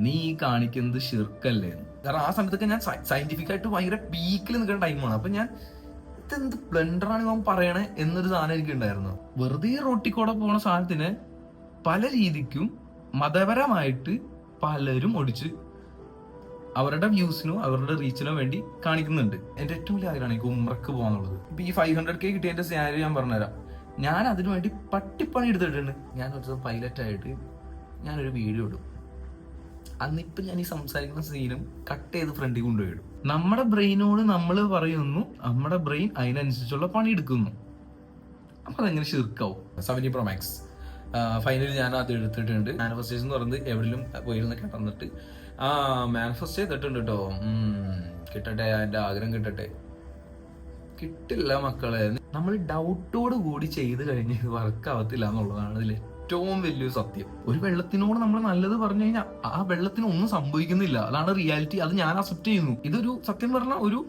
നീ ഈ കാണിക്കുന്നത് ഷിർക്കല്ലേ. കാരണം ആ സമയത്തൊക്കെ ഞാൻ സയന്റിഫിക് ആയിട്ട് ഭയങ്കര പീക്കിൽ നിൽക്കുന്ന ടൈമാണ്. അപ്പൊ ഞാൻ ഇതെന്ത് ബ്ലണ്ടറാണ് ഇവൻ പറയണേ എന്നൊരു സാധനം എനിക്ക് ഉണ്ടായിരുന്നു. വെറുതെ റോട്ടിക്കൂടെ പോണ സാധനത്തിന് പല രീതിക്കും മതപരമായിട്ട് പലരും ഒടിച്ച് അവരുടെ വ്യൂസിനോ അവരുടെ റീച്ചിനോ വേണ്ടി കാണിക്കുന്നുണ്ട്. എന്റെ ഏറ്റവും വലിയ ആഗ്രഹമാണ് എനിക്ക് ഉംറക്ക് പോകാന്നുള്ളത്. ഇപ്പൊ ഈ 500K കിട്ടിയതിന്റെ സാലറി ഞാൻ പറഞ്ഞുതരാം. ഞാൻ അതിനു വേണ്ടി പട്ടിപ്പണി എടുത്തിട്ടുണ്ട്. ഞാൻ ഒരു ദിവസം പൈലറ്റ് ആയിട്ട് ഞാനൊരു വീഡിയോ ഇടും. അന്നിപ്പം ഞാൻ ഈ സംസാരിക്കുന്ന സീനും കട്ട് ചെയ്ത് ഫ്രണ്ടിൽ കൊണ്ടുപോയിടും. നമ്മുടെ ബ്രെയിനോട് നമ്മൾ പറയുന്നു, നമ്മുടെ ബ്രെയിൻ അതിനനുസരിച്ചുള്ള പണി എടുക്കുന്നു. അപ്പൊ അതെങ്ങനെ ഷിർക്കാവും. 17 Pro Max ഫൈനലി ഞാൻ അത് എടുത്തിട്ടുണ്ട്. മാനിഫെസ്റ്റേഷൻ എന്ന് പറയുന്നത് എവിടെയും പോയിരുന്ന് കിടന്നിട്ട് മാനിഫെസ്റ്റ് ചെയ്തിട്ടുണ്ട് കേട്ടോ. കിട്ടട്ടെ, അതിന്റെ ആഗ്രഹം കിട്ടട്ടെ. കിട്ടില്ല മക്കളെ. നമ്മൾ ഡൗട്ടോട് കൂടി ചെയ്ത് കഴിഞ്ഞ് ഇത് വർക്ക് ആവത്തില്ല എന്നുള്ളതാണ് ഇതിൽ ഏറ്റവും വലിയൊരു സത്യം. ഒരു വെള്ളത്തിനോട് നമ്മൾ നല്ലത് പറഞ്ഞു കഴിഞ്ഞാൽ ആ വെള്ളത്തിന് ഒന്നും സംഭവിക്കുന്നില്ല. അതാണ് റിയാലിറ്റി. അത് ഞാൻ അക്സെപ്റ്റ് ചെയ്യുന്നു. ഇതൊരു സത്യം പറഞ്ഞ ഒരു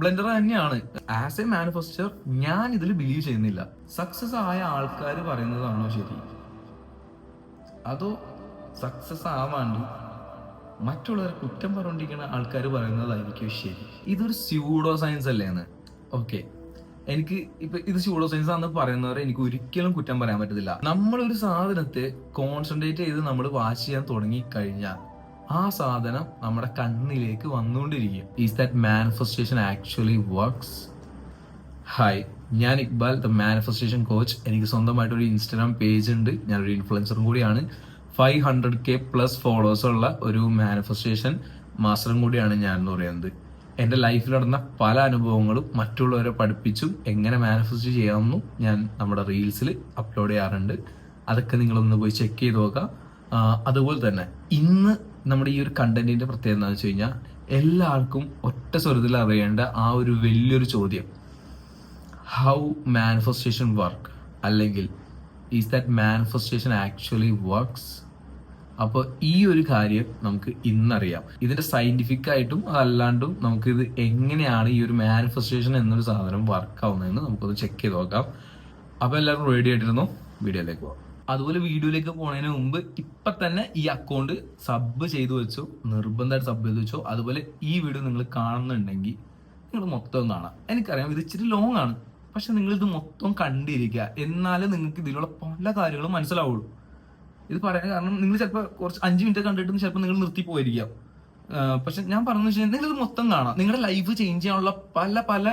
ബ്ലെൻഡർ തന്നെയാണ്. ആസ് എ മാനിഫെസ്റ്റർ ഞാൻ ഇതിൽ ബിലീവ് ചെയ്യുന്നില്ല. സക്സസ് ആയ ആൾക്കാർ പറയുന്നതാണോ ശരി, അതോ സക്സസ് ആവാണ്ട് മറ്റുള്ളവരെ കുറ്റം പറഞ്ഞുകൊണ്ടിരിക്കുന്ന ആൾക്കാർ പറയുന്നതായിരിക്കും ശരി? ഇതൊരു സ്യൂഡോ സയൻസ് അല്ലേന്ന്. ഓക്കെ, എനിക്ക് ഇപ്പൊ ഇത് സ്യൂഡോ സയൻസ് ആണെന്ന് പറയുന്നവരെ എനിക്ക് ഒരിക്കലും കുറ്റം പറയാൻ പറ്റത്തില്ല. നമ്മളൊരു സാധനത്തെ കോൺസെൻട്രേറ്റ് ചെയ്ത് നമ്മൾ വാച്ച് ചെയ്യാൻ തുടങ്ങി കഴിഞ്ഞാൽ ആ സാധനം നമ്മുടെ കണ്ണിലേക്ക് വന്നുകൊണ്ടിരിക്കും. Is that manifestation actually works? Hi, ഞാൻ ഇക്ബാൽ, ദ മാനിഫെസ്റ്റേഷൻ കോച്ച്. എനിക്ക് സ്വന്തമായിട്ടൊരു ഇൻസ്റ്റാഗ്രാം പേജ് ഉണ്ട്. ഞാനൊരു ഇൻഫ്ലുവൻസറും കൂടിയാണ്. 500K പ്ലസ് ഫോളോവേഴ്സ് ഉള്ള ഒരു മാനിഫെസ്റ്റേഷൻ മാസ്റ്ററും കൂടിയാണ് ഞാൻ എന്ന് പറയുന്നത്. എൻ്റെ ലൈഫിൽ നടന്ന പല അനുഭവങ്ങളും മറ്റുള്ളവരെ പഠിപ്പിച്ചും എങ്ങനെ മാനിഫെസ്റ്റ് ചെയ്യാമെന്നും ഞാൻ നമ്മുടെ റീൽസിൽ അപ്ലോഡ് ചെയ്യാറുണ്ട്. അതൊക്കെ നിങ്ങളൊന്ന് പോയി ചെക്ക് ചെയ്ത് നോക്കാം. അതുപോലെ തന്നെ ഇന്ന് നമ്മുടെ ഈ ഒരു കണ്ടന്റിന്റെ പ്രത്യേകത എന്താണെന്ന് വെച്ച് കഴിഞ്ഞാൽ എല്ലാവർക്കും ഒറ്റ സ്വരത്തിൽ അറിയേണ്ട ആ ഒരു വലിയൊരു ചോദ്യം, ഹൗ മാനിഫെസ്റ്റേഷൻ വർക്ക്, അല്ലെങ്കിൽ is that manifestation actually works? അപ്പോൾ ഈ ഒരു കാര്യം നമുക്ക് ഇന്നറിയാം. ഇതിന്റെ സയന്റിഫിക് ആയിട്ടും അതല്ലാണ്ടും നമുക്കിത് എങ്ങനെയാണ് ഈ ഒരു മാനിഫെസ്റ്റേഷൻ എന്നൊരു സാധനം വർക്ക് ആവുന്നതെന്ന് നമുക്കൊന്ന് ചെക്ക് ചെയ്ത് നോക്കാം. അപ്പോൾ എല്ലാവരും റെഡി ആയിട്ടിരുന്നു, വീഡിയോയിലേക്ക് പോകാം. അതുപോലെ വീഡിയോയിലേക്ക് പോകുന്നതിന് മുമ്പ് ഇപ്പൊ തന്നെ ഈ അക്കൗണ്ട് സബ് ചെയ്തു വെച്ചോ, നിർബന്ധമായിട്ട് സബ് ചെയ്ത് വെച്ചോ. അതുപോലെ ഈ വീഡിയോ നിങ്ങൾ കാണുന്നുണ്ടെങ്കിൽ നിങ്ങൾ മൊത്തം കാണാം. എനിക്കറിയാം ഇത് ഇച്ചിരി ലോങ് ആണ്, പക്ഷെ നിങ്ങൾ ഇത് മൊത്തം കണ്ടിരിക്കുക. എന്നാലേ നിങ്ങൾക്ക് ഇതിലുള്ള പല കാര്യങ്ങളും മനസ്സിലാവുള്ളൂ. ഇത് പറയാൻ കാരണം നിങ്ങൾ ചിലപ്പോൾ കുറച്ച് 5 മിനിറ്റ് കണ്ടിട്ട് ചിലപ്പോൾ നിങ്ങൾ നിർത്തി പോയിരിക്കാം. പക്ഷെ ഞാൻ പറഞ്ഞു വെച്ചാൽ നിങ്ങൾ ഇത് മൊത്തം കാണാം. നിങ്ങളുടെ ലൈഫ് ചേഞ്ച് ചെയ്യാനുള്ള പല പല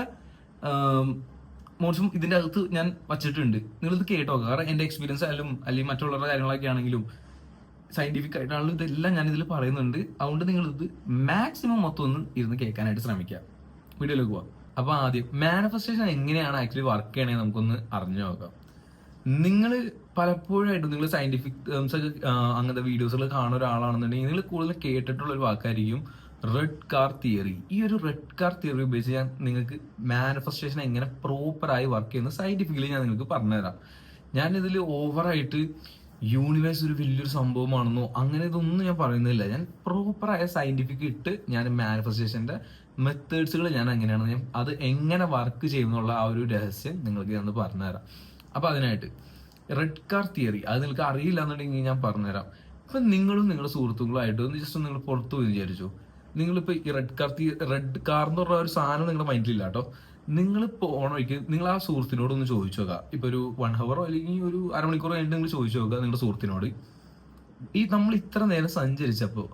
മോഡ്സും ഇതിന്റെ അകത്ത് ഞാൻ വച്ചിട്ടുണ്ട്. നിങ്ങളിത് കേട്ടോ. കാരണം എന്റെ എക്സ്പീരിയൻസ് ആയാലും അല്ലെങ്കിൽ മറ്റുള്ളവരുടെ കാര്യങ്ങളൊക്കെ ആണെങ്കിലും സയന്റിഫിക് ആയിട്ടാണെങ്കിലും ഇതെല്ലാം ഞാൻ ഇതിൽ പറയുന്നുണ്ട്. അതുകൊണ്ട് നിങ്ങൾ ഇത് മാക്സിമം മൊത്തം ഒന്ന് ഇരുന്ന് കേൾക്കാനായിട്ട് ശ്രമിക്കുക. വീഡിയോയിലേക്ക് പോവാം. അപ്പൊ ആദ്യം മാനിഫെസ്റ്റേഷൻ എങ്ങനെയാണ് ആക്ച്വലി വർക്ക് ചെയ്യണേ നമുക്കൊന്ന് അറിഞ്ഞു നോക്കാം. നിങ്ങൾ പലപ്പോഴായിട്ടും നിങ്ങൾ സയന്റിഫിക് ടേംസ് ഒക്കെ അങ്ങനത്തെ വീഡിയോസുകൾ കാണുന്ന ഒരാളാണെന്നുണ്ടെങ്കിൽ നിങ്ങൾ കൂടുതൽ കേട്ടിട്ടുള്ള ഒരു വാക്കായിരിക്കും റെഡ് കാർ തിയറി. ഈ ഒരു റെഡ് കാർ തിയറി ഉപയോഗിച്ച് ഞാൻ നിങ്ങൾക്ക് മാനിഫെസ്റ്റേഷൻ എങ്ങനെ പ്രോപ്പറായി വർക്ക് ചെയ്യുന്നത് സയന്റിഫിക്കലി ഞാൻ നിങ്ങൾക്ക് പറഞ്ഞുതരാം. ഞാനിതിൽ ഓവറായിട്ട് യൂണിവേഴ്സ് ഒരു വലിയൊരു സംഭവമാണെന്നോ അങ്ങനെ ഇതൊന്നും ഞാൻ പറയുന്നില്ല. ഞാൻ പ്രോപ്പറായ സയന്റിഫിക് ഇട്ട് ഞാൻ മാനിഫെസ്റ്റേഷന്റെ മെത്തേഡ്സുകൾ ഞാൻ എങ്ങനെയാണ് അത് എങ്ങനെ വർക്ക് ചെയ്യുന്നുള്ള ആ ഒരു രഹസ്യം നിങ്ങൾക്ക് ഞാൻ പറഞ്ഞുതരാം. അപ്പൊ അതിനായിട്ട് റെഡ് കാർ തിയറി അത് നിങ്ങൾക്ക് അറിയില്ല എന്നുണ്ടെങ്കിൽ ഞാൻ പറഞ്ഞുതരാം. ഇപ്പൊ നിങ്ങളും നിങ്ങളുടെ സുഹൃത്തുക്കളായിട്ട് ഒന്ന് ജസ്റ്റ് നിങ്ങൾ പുറത്തു പോയി വിചാരിച്ചു. നിങ്ങളിപ്പോ ഈ റെഡ് കാർ എന്ന് പറഞ്ഞ ഒരു സാധനം നിങ്ങളുടെ മൈൻഡിലില്ല കേട്ടോ. നിങ്ങൾ പോണ വഴിക്ക് നിങ്ങൾ ആ സുഹൃത്തിനോട് ഒന്ന് ചോദിച്ചു നോക്കുക. ഇപ്പൊ ഒരു 1 ഹവറോ അല്ലെങ്കിൽ ഒരു അരമണിക്കൂറോ കഴിഞ്ഞിട്ട് നിങ്ങൾ ചോദിച്ചു നോക്കുക നിങ്ങളുടെ സുഹൃത്തിനോട്, ഈ നമ്മൾ ഇത്ര നേരം സഞ്ചരിച്ചപ്പോ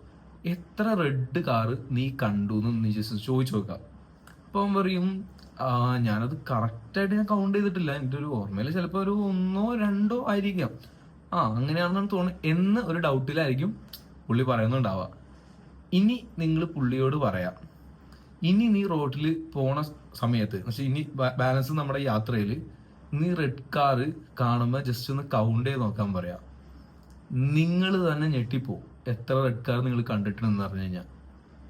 എത്ര റെഡ് കാറ് നീ കണ്ടു എന്ന് നീ ജസ്റ്റ് ചോദിച്ചു നോക്കാം. അപ്പൊ അവൻ പറയും, ഞാനത് കറക്റ്റായിട്ട് ഞാൻ കൗണ്ട് ചെയ്തിട്ടില്ല, എൻ്റെ ഒരു ഓർമ്മയിൽ ചിലപ്പോൾ ഒരു 1ഓ 2ഓ ആയിരിക്കാം, അങ്ങനെയാണെന്നാണ് തോന്നുന്നത് എന്ന് ഒരു ഡൗട്ടിലായിരിക്കും പുള്ളി പറയുന്നുണ്ടാവുക. ഇനി നിങ്ങൾ പുള്ളിയോട് പറയാം, ഇനി നീ റോഡിൽ പോണ സമയത്ത് ഇനി ബാലൻസ് നമ്മുടെ യാത്രയിൽ നീ റെഡ് കാറ് കാണുമ്പോൾ ജസ്റ്റ് ഒന്ന് കൗണ്ട് ചെയ്ത് നോക്കാൻ പറയാം. നിങ്ങൾ തന്നെ ഞെട്ടിപ്പോ എത്ര റെഡ് കാർ നിങ്ങൾ കണ്ടിട്ടുണ്ടെന്ന് പറഞ്ഞു കഴിഞ്ഞാൽ.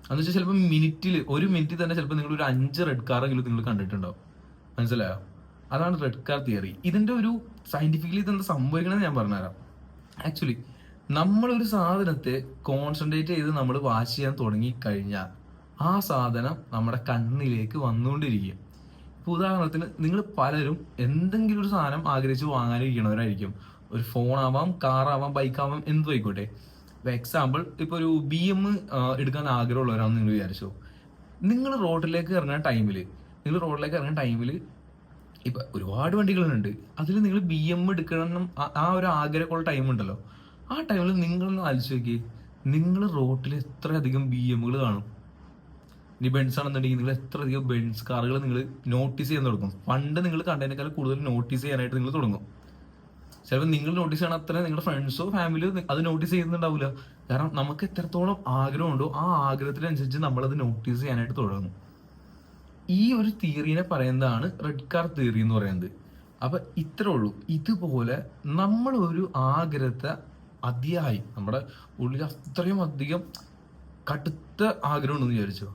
എന്ന് വെച്ചാൽ ചിലപ്പോൾ ഒരു മിനിറ്റിൽ തന്നെ ചിലപ്പോൾ നിങ്ങൾ ഒരു 5 റെഡ് കാറെങ്കിലും നിങ്ങൾ കണ്ടിട്ടുണ്ടാവും. മനസ്സിലായോ? അതാണ് റെഡ് കാർ തിയറി. ഇതിന്റെ ഒരു സയന്റിഫിക്കലി ഇതെന്താ സംഭവിക്കണമെന്ന് ഞാൻ പറഞ്ഞുതരാം. ആക്ച്വലി നമ്മളൊരു സാധനത്തെ കോൺസെൻട്രേറ്റ് ചെയ്ത് നമ്മൾ വാച്ച് ചെയ്യാൻ തുടങ്ങി കഴിഞ്ഞാൽ ആ സാധനം നമ്മുടെ കണ്ണിലേക്ക് വന്നുകൊണ്ടിരിക്കും. ഇപ്പൊ ഉദാഹരണത്തിന് നിങ്ങൾ പലരും എന്തെങ്കിലും ഒരു സാധനം ആഗ്രഹിച്ച് വാങ്ങാനിരിക്കണവരായിരിക്കും. ഒരു ഫോണാവാം, കാറാവാം, ബൈക്കാവാം, എന്തും ആയിക്കോട്ടെ. എക്സാമ്പിൾ ഇപ്പൊ ഒരു BM എടുക്കാൻ ആഗ്രഹമുള്ളവരാണെന്ന് നിങ്ങൾ വിചാരിച്ചോ. നിങ്ങൾ റോഡിലേക്ക് ഇറങ്ങുന്ന ടൈമിൽ ഇപ്പൊ ഒരുപാട് വണ്ടികളുണ്ട്. അതിൽ നിങ്ങൾ BM എടുക്കണം ആ ഒരു ആഗ്രഹമുള്ള ടൈം ഉണ്ടല്ലോ. ആ ടൈമിൽ നിങ്ങളൊന്ന് ആലോചിച്ച് നോക്കി, നിങ്ങൾ റോഡിൽ എത്രയധികം BMകൾ കാണും. ഇനി ബെൻസ് ആണെന്നുണ്ടെങ്കിൽ നിങ്ങൾ എത്രയധികം ബെൻസ് കാറുകൾ നിങ്ങൾ നോട്ടീസ് ചെയ്യാൻ തുടങ്ങും. പണ്ട് നിങ്ങൾ കണ്ടതിനേക്കാൾ കൂടുതൽ നോട്ടീസ് ചെയ്യാനായിട്ട് നിങ്ങൾ തുടങ്ങും. ചിലപ്പോൾ നിങ്ങൾ നോട്ടീസ് ചെയ്യണം അത്ര നിങ്ങളുടെ ഫ്രണ്ട്സോ ഫാമിലിയോ അത് നോട്ടീസ് ചെയ്യുന്നുണ്ടാവില്ല. കാരണം നമുക്ക് എത്രത്തോളം ആഗ്രഹമുണ്ടോ ആ ആഗ്രഹത്തിനനുസരിച്ച് നമ്മളത് നോട്ടീസ് ചെയ്യാനായിട്ട് തുടങ്ങും. ഈ ഒരു തിയറീനെ പറയുന്നതാണ് റെഡ് കാർ തിയറി എന്ന് പറയുന്നത്. അപ്പൊ ഇത്രേ ഉള്ളൂ. ഇതുപോലെ നമ്മൾ ഒരു ആഗ്രഹത്തെ അതിയായി നമ്മുടെ ഉള്ളിൽ അത്രയും അധികം കടുത്ത ആഗ്രഹം ഉണ്ടെന്ന് വിചാരിച്ചോ.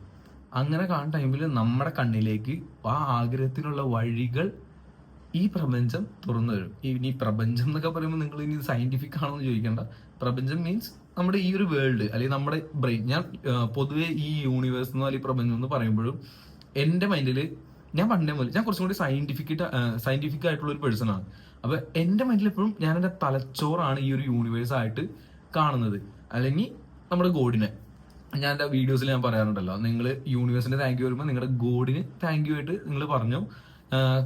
അങ്ങനെ കാണുന്ന ടൈമിൽ നമ്മുടെ കണ്ണിലേക്ക് ആ ആഗ്രഹത്തിനുള്ള വഴികൾ ഈ പ്രപഞ്ചം തുറന്നു വരും. ഇനി പ്രപഞ്ചം എന്നൊക്കെ പറയുമ്പോൾ നിങ്ങൾ ഇനി സയന്റിഫിക് ആണോ എന്ന് ചോദിക്കേണ്ട. പ്രപഞ്ചം മീൻസ് നമ്മുടെ ഈ ഒരു വേൾഡ് അല്ലെങ്കിൽ നമ്മുടെ ബ്രെയിൻ. ഞാൻ പൊതുവെ ഈ യൂണിവേഴ്സ് എന്നോ അല്ലെങ്കിൽ പ്രപഞ്ചം എന്ന് പറയുമ്പോഴും എൻ്റെ മൈൻഡിൽ ഞാൻ പണ്ടേ മുതൽ ഞാൻ കുറച്ചും കൂടി സയന്റിഫിക് ആയിട്ടുള്ള ഒരു പേഴ്സൺ ആണ്. അപ്പൊ എൻ്റെ മൈൻഡിൽ എപ്പോഴും ഞാൻ എൻ്റെ തലച്ചോറാണ് ഈ ഒരു യൂണിവേഴ്സ് ആയിട്ട് കാണുന്നത്, അല്ലെങ്കിൽ നമ്മുടെ ഗോഡിനെ. ഞാൻ എൻ്റെ വീഡിയോസിൽ ഞാൻ പറയാറുണ്ടല്ലോ, നിങ്ങൾ യൂണിവേഴ്സിന് താങ്ക് യു വരുമ്പോൾ നിങ്ങളുടെ ഗോഡിന് താങ്ക് യു ആയിട്ട് നിങ്ങൾ പറഞ്ഞു.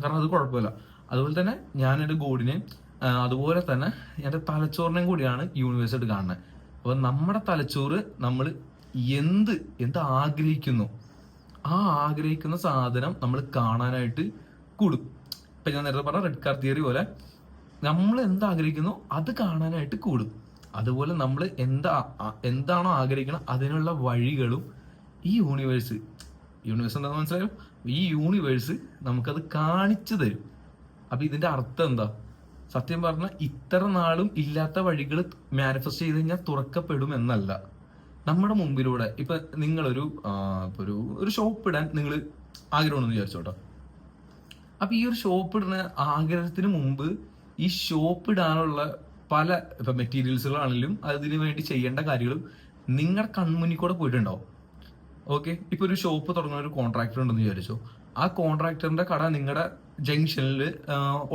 കാരണം അത് കുഴപ്പമില്ല. അതുപോലെ തന്നെ ഞാൻ എൻ്റെ ഗോഡിനെ അതുപോലെ തന്നെ എൻ്റെ തലച്ചോറിനെയും കൂടിയാണ് യൂണിവേഴ്സ് ആയിട്ട് കാണുന്നത്. അപ്പൊ നമ്മുടെ തലച്ചോറ് നമ്മൾ എന്ത് ആഗ്രഹിക്കുന്നു ആ ആഗ്രഹിക്കുന്ന സാധനം നമ്മൾ കാണാനായിട്ട് കൂടും. ഇപ്പൊ ഞാൻ നേരത്തെ പറഞ്ഞ റെഡ് കാർ തിയറി പോലെ നമ്മൾ എന്താഗ്രഹിക്കുന്നു അത് കാണാനായിട്ട് കൂടും. അതുപോലെ നമ്മൾ എന്താണോ ആഗ്രഹിക്കണം അതിനുള്ള വഴികളും ഈ യൂണിവേഴ്സ് എന്താണെന്ന് മനസ്സിലായോ, ഈ യൂണിവേഴ്സ് നമുക്കത് കാണിച്ചു തരും. അപ്പൊ ഇതിന്റെ അർത്ഥം എന്താ? സത്യം പറഞ്ഞാൽ ഇത്ര നാളും ഇല്ലാത്ത വഴികൾ മാനിഫെസ്റ്റ് ചെയ്ത് കഴിഞ്ഞാൽ തുറക്കപ്പെടും എന്നല്ല. നമ്മുടെ മുമ്പിലൂടെ ഇപ്പൊ നിങ്ങളൊരു ഒരു ഷോപ്പ് ഇടാൻ നിങ്ങൾ ആഗ്രഹമുണ്ടെന്ന് വിചാരിച്ചോട്ടോ. അപ്പൊ ഈ ഒരു ഷോപ്പ് ഇടുന്ന ആഗ്രഹത്തിന് മുമ്പ് ഈ ഷോപ്പ് ഇടാനുള്ള പല ഇപ്പൊ മെറ്റീരിയൽസുകളാണെങ്കിലും അതിനു വേണ്ടി ചെയ്യേണ്ട കാര്യങ്ങളും നിങ്ങളുടെ കൺമുന്നിൽ കൂടെ പോയിട്ടുണ്ടാവും. ഓക്കെ, ഇപ്പൊ ഒരു ഷോപ്പ് തുടങ്ങുന്ന ഒരു കോൺട്രാക്ടർ ഉണ്ടെന്ന് വിചാരിച്ചോ. ആ കോൺട്രാക്ടറിന്റെ കട നിങ്ങളുടെ ജംഗ്ഷനിൽ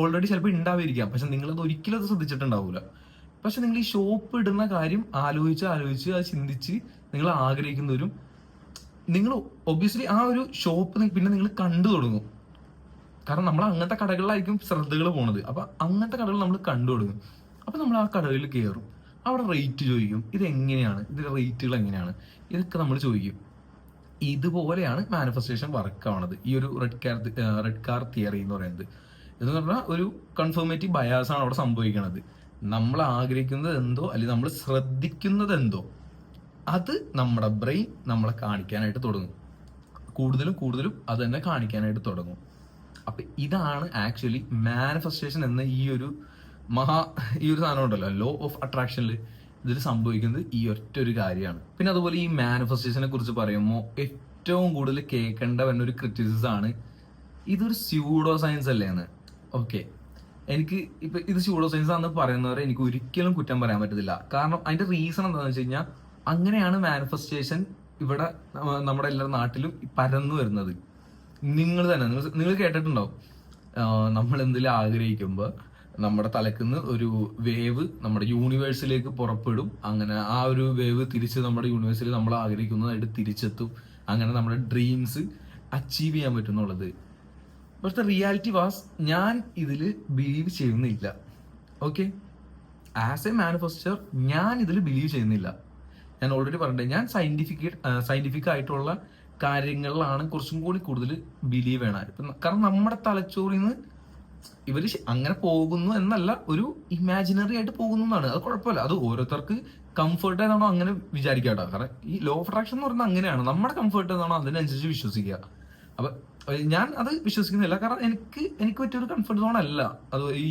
ഓൾറെഡി ചിലപ്പോൾ ഉണ്ടാവുമായിരിക്കാം, പക്ഷെ നിങ്ങളത് ഒരിക്കലും അത് ശ്രദ്ധിച്ചിട്ടുണ്ടാവില്ല. പക്ഷെ നിങ്ങൾ ഈ ഷോപ്പ് ഇടുന്ന കാര്യം ആലോചിച്ച് അത് ചിന്തിച്ച് നിങ്ങൾ ആഗ്രഹിക്കുന്നവരും നിങ്ങൾ ഒബ്വിയസ്ലി ആ ഒരു ഷോപ്പ് പിന്നെ നിങ്ങൾ കണ്ടു തുടങ്ങും. കാരണം നമ്മൾ അങ്ങനത്തെ കടകളിലായിരിക്കും ശ്രദ്ധകൾ പോണത്. അപ്പൊ അങ്ങനത്തെ കടകൾ നമ്മൾ കണ്ടു തുടങ്ങും. അപ്പൊ നമ്മൾ ആ കടകളിൽ കയറും, അവിടെ റേറ്റ് ചോദിക്കും, ഇത് എങ്ങനെയാണ്, ഇതിന്റെ റേറ്റുകൾ എങ്ങനെയാണ്, ഇതൊക്കെ നമ്മൾ ചോദിക്കും. ഇതുപോലെയാണ് മാനിഫെസ്റ്റേഷൻ വർക്ക് ആവണത്. ഈ ഒരു റെഡ് കാർ തിയറി എന്ന് പറയുന്നത് എന്ന് പറഞ്ഞാൽ ഒരു കൺഫർമേറ്റീവ് ബയാസ് ആണ് അവിടെ സംഭവിക്കുന്നത്. നമ്മൾ ആഗ്രഹിക്കുന്നത് എന്തോ അല്ലെങ്കിൽ നമ്മൾ ശ്രദ്ധിക്കുന്നത് എന്തോ അത് നമ്മുടെ ബ്രെയിൻ നമ്മളെ കാണിക്കാനായിട്ട് തുടങ്ങും. കൂടുതലും അത് തന്നെ കാണിക്കാനായിട്ട് തുടങ്ങും. അപ്പൊ ഇതാണ് ആക്ച്വലി മാനിഫെസ്റ്റേഷൻ എന്ന ഈ ഒരു സാധനം ഉണ്ടല്ലോ, ലോ ഓഫ് അട്രാക്ഷനിൽ ഇതിൽ സംഭവിക്കുന്നത് ഈ ഒറ്റ ഒരു കാര്യമാണ്. പിന്നെ അതുപോലെ ഈ മാനിഫെസ്റ്റേഷനെ കുറിച്ച് പറയുമ്പോൾ ഏറ്റവും കൂടുതൽ കേൾക്കേണ്ട വരുന്ന ഒരു ക്രിറ്റിസിസം ആണ്, ഇതൊരു സ്യൂഡോ സയൻസ് അല്ലേ എന്ന്. ഓക്കെ, എനിക്ക് ഇപ്പൊ ഇത് സ്യൂഡോ സയൻസ് ആണെന്ന് പറയുന്നവരെ എനിക്ക് ഒരിക്കലും കുറ്റം പറയാൻ പറ്റത്തില്ല. കാരണം അതിന്റെ റീസൺ എന്താണെന്ന് വെച്ച് കഴിഞ്ഞാൽ അങ്ങനെയാണ് മാനിഫെസ്റ്റേഷൻ ഇവിടെ നമ്മുടെ എല്ലാ നാട്ടിലും പരന്നു വരുന്നത്. നിങ്ങൾ കേട്ടിട്ടുണ്ടാവും, നമ്മൾ എന്തെങ്കിലും ആഗ്രഹിക്കുമ്പോൾ നമ്മുടെ തലക്കുന്ന് ഒരു വേവ് നമ്മുടെ യൂണിവേഴ്സിലേക്ക് പുറപ്പെടും. അങ്ങനെ ആ ഒരു വേവ് തിരിച്ച് നമ്മുടെ യൂണിവേഴ്സിൽ നമ്മൾ ആഗ്രഹിക്കുന്നതായിട്ട് തിരിച്ചെത്തും. അങ്ങനെ നമ്മുടെ ഡ്രീംസ് അച്ചീവ് ചെയ്യാൻ പറ്റുന്നുള്ളത്. പക്ഷെ റിയാലിറ്റി വാസ് ഞാൻ ഇതിൽ ബിലീവ് ചെയ്യുന്നില്ല. ഓക്കെ, ആസ് എ മാനിഫെസ്റ്റർ ഞാൻ ഇതിൽ ബിലീവ് ചെയ്യുന്നില്ല. ഞാൻ ഓൾറെഡി പറഞ്ഞിട്ട് ഞാൻ സയന്റിഫിക് ആയിട്ടുള്ള കാര്യങ്ങളിലാണ് കുറച്ചും കൂടി കൂടുതൽ ബിലീവ് ചെയ്യണം. കാരണം നമ്മുടെ തലച്ചോറിൽ നിന്ന് ഇവര് അങ്ങനെ പോകുന്നു എന്നല്ല, ഒരു ഇമാജിനറി ആയിട്ട് പോകുന്നു എന്നാണ്. അത് കുഴപ്പമില്ല, അത് ഓരോരുത്തർക്ക് കംഫർട്ട് ഏതാണോ അങ്ങനെ വിചാരിക്കാട്ടോ. കാരണം ഈ ലോ ഓഫ് അട്രാക്ഷൻ എന്ന് പറയുന്നത് അങ്ങനെയാണ്, നമ്മുടെ കംഫർട്ട് ഏതാണോ അതിനനുസരിച്ച് വിശ്വസിക്കുക. അപ്പൊ ഞാൻ അത് വിശ്വസിക്കുന്നില്ല. കാരണം എനിക്ക് പറ്റിയൊരു കംഫർട്ട് സോൺ അല്ല അത്. ഈ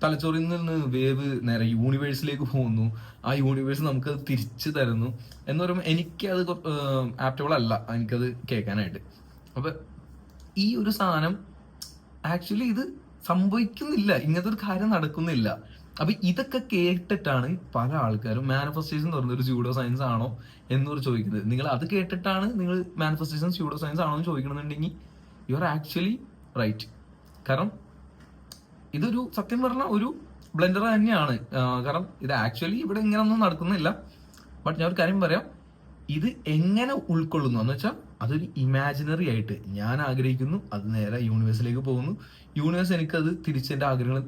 തലച്ചോറിൽ നിന്ന് വേവ് നേരെ യൂണിവേഴ്സിലേക്ക് പോകുന്നു, ആ യൂണിവേഴ്സ് നമുക്കത് തിരിച്ചു തരുന്നു എന്ന് പറയുമ്പോൾ എനിക്കത് ആപ്റ്റബിൾ അല്ല, എനിക്കത് കേൾക്കാനായിട്ട്. അപ്പൊ ഈ ഒരു സാധനം ആക്ച്വലി ഇത് സംഭവിക്കുന്നില്ല, ഇങ്ങനത്തെ ഒരു കാര്യം നടക്കുന്നില്ല. അപ്പൊ ഇതൊക്കെ കേട്ടിട്ടാണ് പല ആൾക്കാരും മാനിഫെസ്റ്റേഷൻ എന്ന് പറയുന്നത് ഒരു സ്യൂഡോ സയൻസ് ആണോ എന്നൊരു ചോദിക്കുന്നത്. നിങ്ങൾ അത് കേട്ടിട്ടാണ് നിങ്ങൾ മാനിഫെസ്റ്റേഷൻ സ്യൂഡോ സയൻസ് ആണോ എന്ന് ചോദിക്കണമെന്നുണ്ടെങ്കിൽ യു ആർ ആക്ച്വലി റൈറ്റ്. കാരണം ഇതൊരു സത്യം പറഞ്ഞ ഒരു ബ്ലെൻഡർ തന്നെയാണ്. കാരണം ഇത് ആക്ച്വലി ഇവിടെ ഇങ്ങനൊന്നും നടക്കുന്നില്ല. ബട്ട് ഞാൻ ഒരു കാര്യം പറയാം, ഇത് എങ്ങനെ ഉൾക്കൊള്ളുന്നു എന്ന് വെച്ചാൽ അതൊരു ഇമാജിനറി ആയിട്ട് ഞാൻ ആഗ്രഹിക്കുന്നു, അത് നേരെ യൂണിവേഴ്സിലേക്ക് പോകുന്നു, യൂണിവേഴ്സ് എനിക്കത് തിരിച്ചെന്റെ ആഗ്രഹങ്ങൾ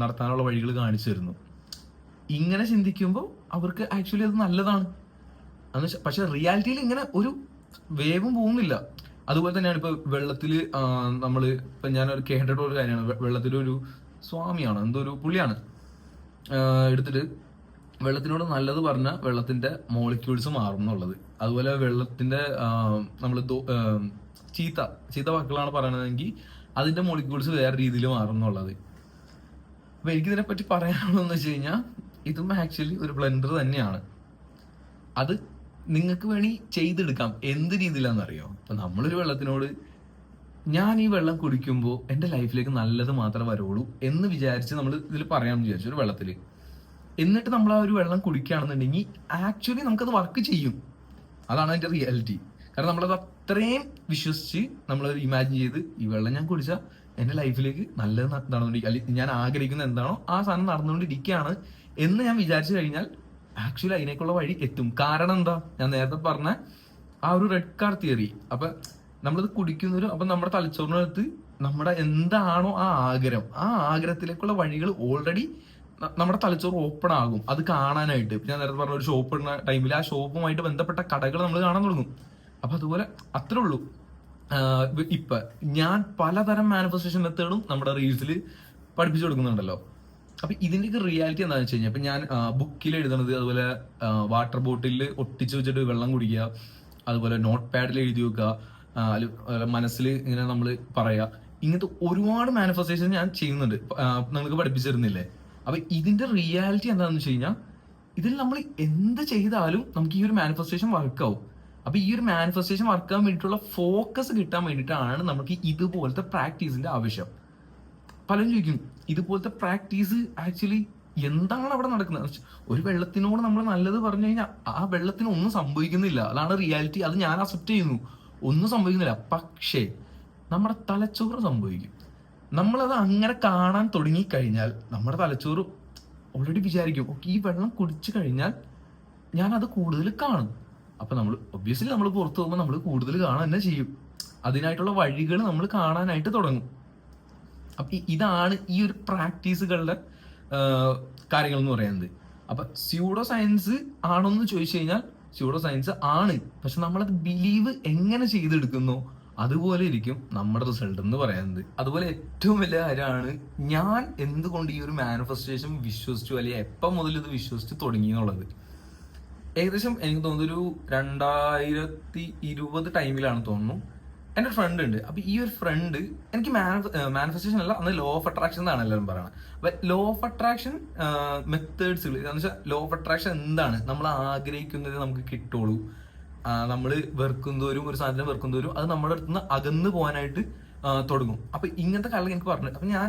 നടത്താനുള്ള വഴികൾ കാണിച്ചു തരുന്നു. ഇങ്ങനെ ചിന്തിക്കുമ്പോൾ അവർക്ക് ആക്ച്വലി അത് നല്ലതാണ്. പക്ഷെ റിയാലിറ്റിയിൽ ഇങ്ങനെ ഒരു വേവും പോകുന്നില്ല. അതുപോലെ തന്നെയാണ് ഇപ്പൊ വെള്ളത്തിൽ നമ്മൾ ഇപ്പൊ ഞാനൊരു കേട്ടിട്ടുള്ള ഒരു കാര്യമാണ്, വെള്ളത്തിലൊരു സ്വാമിയാണ് എന്തോ ഒരു പുള്ളിയാണ് എടുത്തിട്ട് വെള്ളത്തിനോട് നല്ലത് പറഞ്ഞാൽ വെള്ളത്തിന്റെ മോളിക്യൂൾസ് മാറും എന്നുള്ളത്. അതുപോലെ വെള്ളത്തിന്റെ നമ്മൾ ചീത്ത വാക്കുകളാണ് പറയണതെങ്കിൽ അതിന്റെ മോളിക്യൂൾസ് വേറെ രീതിയിൽ മാറും എന്നുള്ളത്. അപ്പൊ എനിക്കിതിനെ പറ്റി പറയാനുള്ളതെന്ന് വെച്ച് കഴിഞ്ഞാൽ ഇതും ആക്ച്വലി ഒരു ബ്ലെൻഡർ തന്നെയാണ്. അത് നിങ്ങൾക്ക് വേണ്ടി ചെയ്തെടുക്കാം. എന്ത് രീതിയിലാണെന്നറിയോ? ഇപ്പൊ നമ്മളൊരു വെള്ളത്തിനോട് ഞാൻ ഈ വെള്ളം കുടിക്കുമ്പോൾ എൻ്റെ ലൈഫിലേക്ക് നല്ലത് മാത്രമേ വരുള്ളൂ എന്ന് വിചാരിച്ച് നമ്മൾ ഇതിൽ പറയാമെന്ന് വിചാരിച്ചു ഒരു വെള്ളത്തിൽ. എന്നിട്ട് നമ്മൾ ആ ഒരു വെള്ളം കുടിക്കുകയാണെന്നുണ്ടെങ്കിൽ ആക്ച്വലി നമുക്കത് വർക്ക് ചെയ്യും. അതാണ് അതിന്റെ റിയാലിറ്റി. കാരണം നമ്മളത് അത്രയും വിശ്വസിച്ച് നമ്മളത് ഇമാജിൻ ചെയ്ത് ഈ വെള്ളം ഞാൻ കുടിച്ചാൽ എൻ്റെ ലൈഫിലേക്ക് നല്ലത് നടന്നുകൊണ്ടിരിക്കുക, അല്ലെങ്കിൽ ഞാൻ ആഗ്രഹിക്കുന്ന എന്താണോ ആ സാധനം നടന്നുകൊണ്ടിരിക്കുകയാണ് എന്ന് ഞാൻ വിചാരിച്ചു കഴിഞ്ഞാൽ ആക്ച്വലി അതിനേക്കുള്ള വഴി എത്തും. കാരണം എന്താ, ഞാൻ നേരത്തെ പറഞ്ഞ ആ ഒരു റെഡ് കാർ തിയറി. അപ്പൊ നമ്മളിത് കുടിക്കുന്നൊരു അപ്പൊ നമ്മുടെ തലച്ചോറിനകത്ത് നമ്മുടെ എന്താണോ ആ ആഗ്രഹത്തിലേക്കുള്ള വഴികൾ ഓൾറെഡി നമ്മുടെ തലച്ചോറ് ഓപ്പൺ ആകും അത് കാണാനായിട്ട്. ഞാൻ നേരത്തെ പറഞ്ഞ ഒരു ഷോപ്പ് ഇടുന്ന ടൈമിൽ ആ ഷോപ്പുമായിട്ട് ബന്ധപ്പെട്ട കടകൾ നമ്മൾ കാണാൻ തുടങ്ങും. അപ്പൊ അതുപോലെ അത്രേ ഉള്ളൂ. ഇപ്പൊ ഞാൻ പലതരം മാനിഫെസ്റ്റേഷൻ മെത്തേഡും നമ്മുടെ റീൽസിൽ പഠിപ്പിച്ചു കൊടുക്കുന്നുണ്ടല്ലോ. അപ്പൊ ഇതിന്റെയൊക്കെ റിയാലിറ്റി എന്താണെന്ന് വെച്ച് കഴിഞ്ഞാൽ ഇപ്പൊ ഞാൻ ബുക്കിൽ എഴുതണത്, അതുപോലെ വാട്ടർ ബോട്ടിലിൽ ഒട്ടിച്ചു വെച്ചിട്ട് വെള്ളം കുടിക്കുക, അതുപോലെ നോട്ട് പാഡിൽ എഴുതി വെക്കുക, മനസ്സിൽ ഇങ്ങനെ നമ്മൾ പറയാ, ഇങ്ങനത്തെ ഒരുപാട് മാനിഫെസ്റ്റേഷൻ ഞാൻ ചെയ്യുന്നുണ്ട്, നിങ്ങൾക്ക് പഠിപ്പിച്ചിരുന്നില്ലേ? അപ്പൊ ഇതിന്റെ റിയാലിറ്റി എന്താണെന്ന് വെച്ച് കഴിഞ്ഞാൽ ഇതിൽ നമ്മൾ എന്ത് ചെയ്താലും നമുക്ക് ഈ ഒരു മാനിഫെസ്റ്റേഷൻ വർക്കാവും. അപ്പൊ ഈ ഒരു മാനിഫെസ്റ്റേഷൻ വർക്കാൻ വേണ്ടിയിട്ടുള്ള ഫോക്കസ് കിട്ടാൻ വേണ്ടിയിട്ടാണ് നമുക്ക് ഇതുപോലത്തെ പ്രാക്ടീസിന്റെ ആവശ്യം. പലരും ചോദിക്കും ഇതുപോലത്തെ പ്രാക്ടീസ് ആക്ച്വലി എന്താണ് അവിടെ നടക്കുന്നത്? ഒരു വെള്ളത്തിനോട് നമ്മൾ നല്ലത് പറഞ്ഞു കഴിഞ്ഞാൽ ആ വെള്ളത്തിന് ഒന്നും സംഭവിക്കുന്നില്ല, അതാണ് റിയാലിറ്റി. അത് ഞാൻ അക്സെപ്റ്റ് ചെയ്യുന്നു, ഒന്നും സംഭവിക്കുന്നില്ല. പക്ഷേ നമ്മുടെ തലച്ചോറ് സംഭവിക്കും. നമ്മളത് അങ്ങനെ കാണാൻ തുടങ്ങിക്കഴിഞ്ഞാൽ നമ്മുടെ തലച്ചോറ് ഓൾറെഡി വിചാരിക്കും, ഓക്കെ ഈ വെള്ളം കുടിച്ചു കഴിഞ്ഞാൽ ഞാൻ അത് കൂടുതൽ കാണും. അപ്പൊ നമ്മൾ ഒബ്വിയസ്ലി നമ്മൾ പുറത്തു പോകുമ്പോൾ നമ്മൾ കൂടുതൽ കാണാൻ തന്നെ ചെയ്യും. അതിനായിട്ടുള്ള വഴികൾ നമ്മൾ കാണാനായിട്ട് തുടങ്ങും. അപ്പൊ ഇതാണ് ഈ ഒരു പ്രാക്ടീസുകളുടെ കാര്യങ്ങൾ എന്ന് പറയുന്നത്. അപ്പൊ സ്യൂഡോ സയൻസ് ആണോന്ന് ചോദിച്ചു കഴിഞ്ഞാൽ സ്യൂഡോ സയൻസ് ആണ്. പക്ഷെ നമ്മളത് ബിലീവ് എങ്ങനെ ചെയ്തെടുക്കുന്നു അതുപോലെ ഇരിക്കും നമ്മുടെ റിസൾട്ട് എന്ന് പറയുന്നത്. അതുപോലെ ഏറ്റവും വലിയ കാര്യമാണ് ഞാൻ എന്തുകൊണ്ട് ഈ ഒരു മാനിഫെസ്റ്റേഷൻ വിശ്വസിച്ചു, അല്ലെങ്കിൽ എപ്പം മുതൽ ഇത് വിശ്വസിച്ച് തുടങ്ങി എന്നുള്ളത്. ഏകദേശം എനിക്ക് തോന്നുന്നു ഒരു 2020 ടൈമിലാണ് തോന്നുന്നു. എൻ്റെ ഒരു ഫ്രണ്ട് ഉണ്ട്. അപ്പൊ ഈ ഒരു ഫ്രണ്ട് എനിക്ക് മാനിഫെസ്റ്റേഷൻ അല്ല, അന്ന് ലോ ഓഫ് അട്രാക്ഷൻ എന്നാണ് എല്ലാവരും പറയുന്നത്. അപ്പൊ ലോ ഓഫ് അട്രാക്ഷൻ മെത്തേഡ്സുകൾ എന്ന് വെച്ചാൽ ലോ ഓഫ് അട്രാക്ഷൻ എന്താണ്, നമ്മൾ ആഗ്രഹിക്കുന്നത് നമുക്ക് കിട്ടുള്ളൂ. നമ്മൾ വെറുക്കുന്നവരും ഒരു സാധനം വെറുക്കുന്നവരും അത് നമ്മുടെ അടുത്ത് നിന്ന് അകന്നു പോകാനായിട്ട് തുടങ്ങും. അപ്പൊ ഇങ്ങനത്തെ കാര്യങ്ങൾ എനിക്ക് പറഞ്ഞു. അപ്പൊ ഞാൻ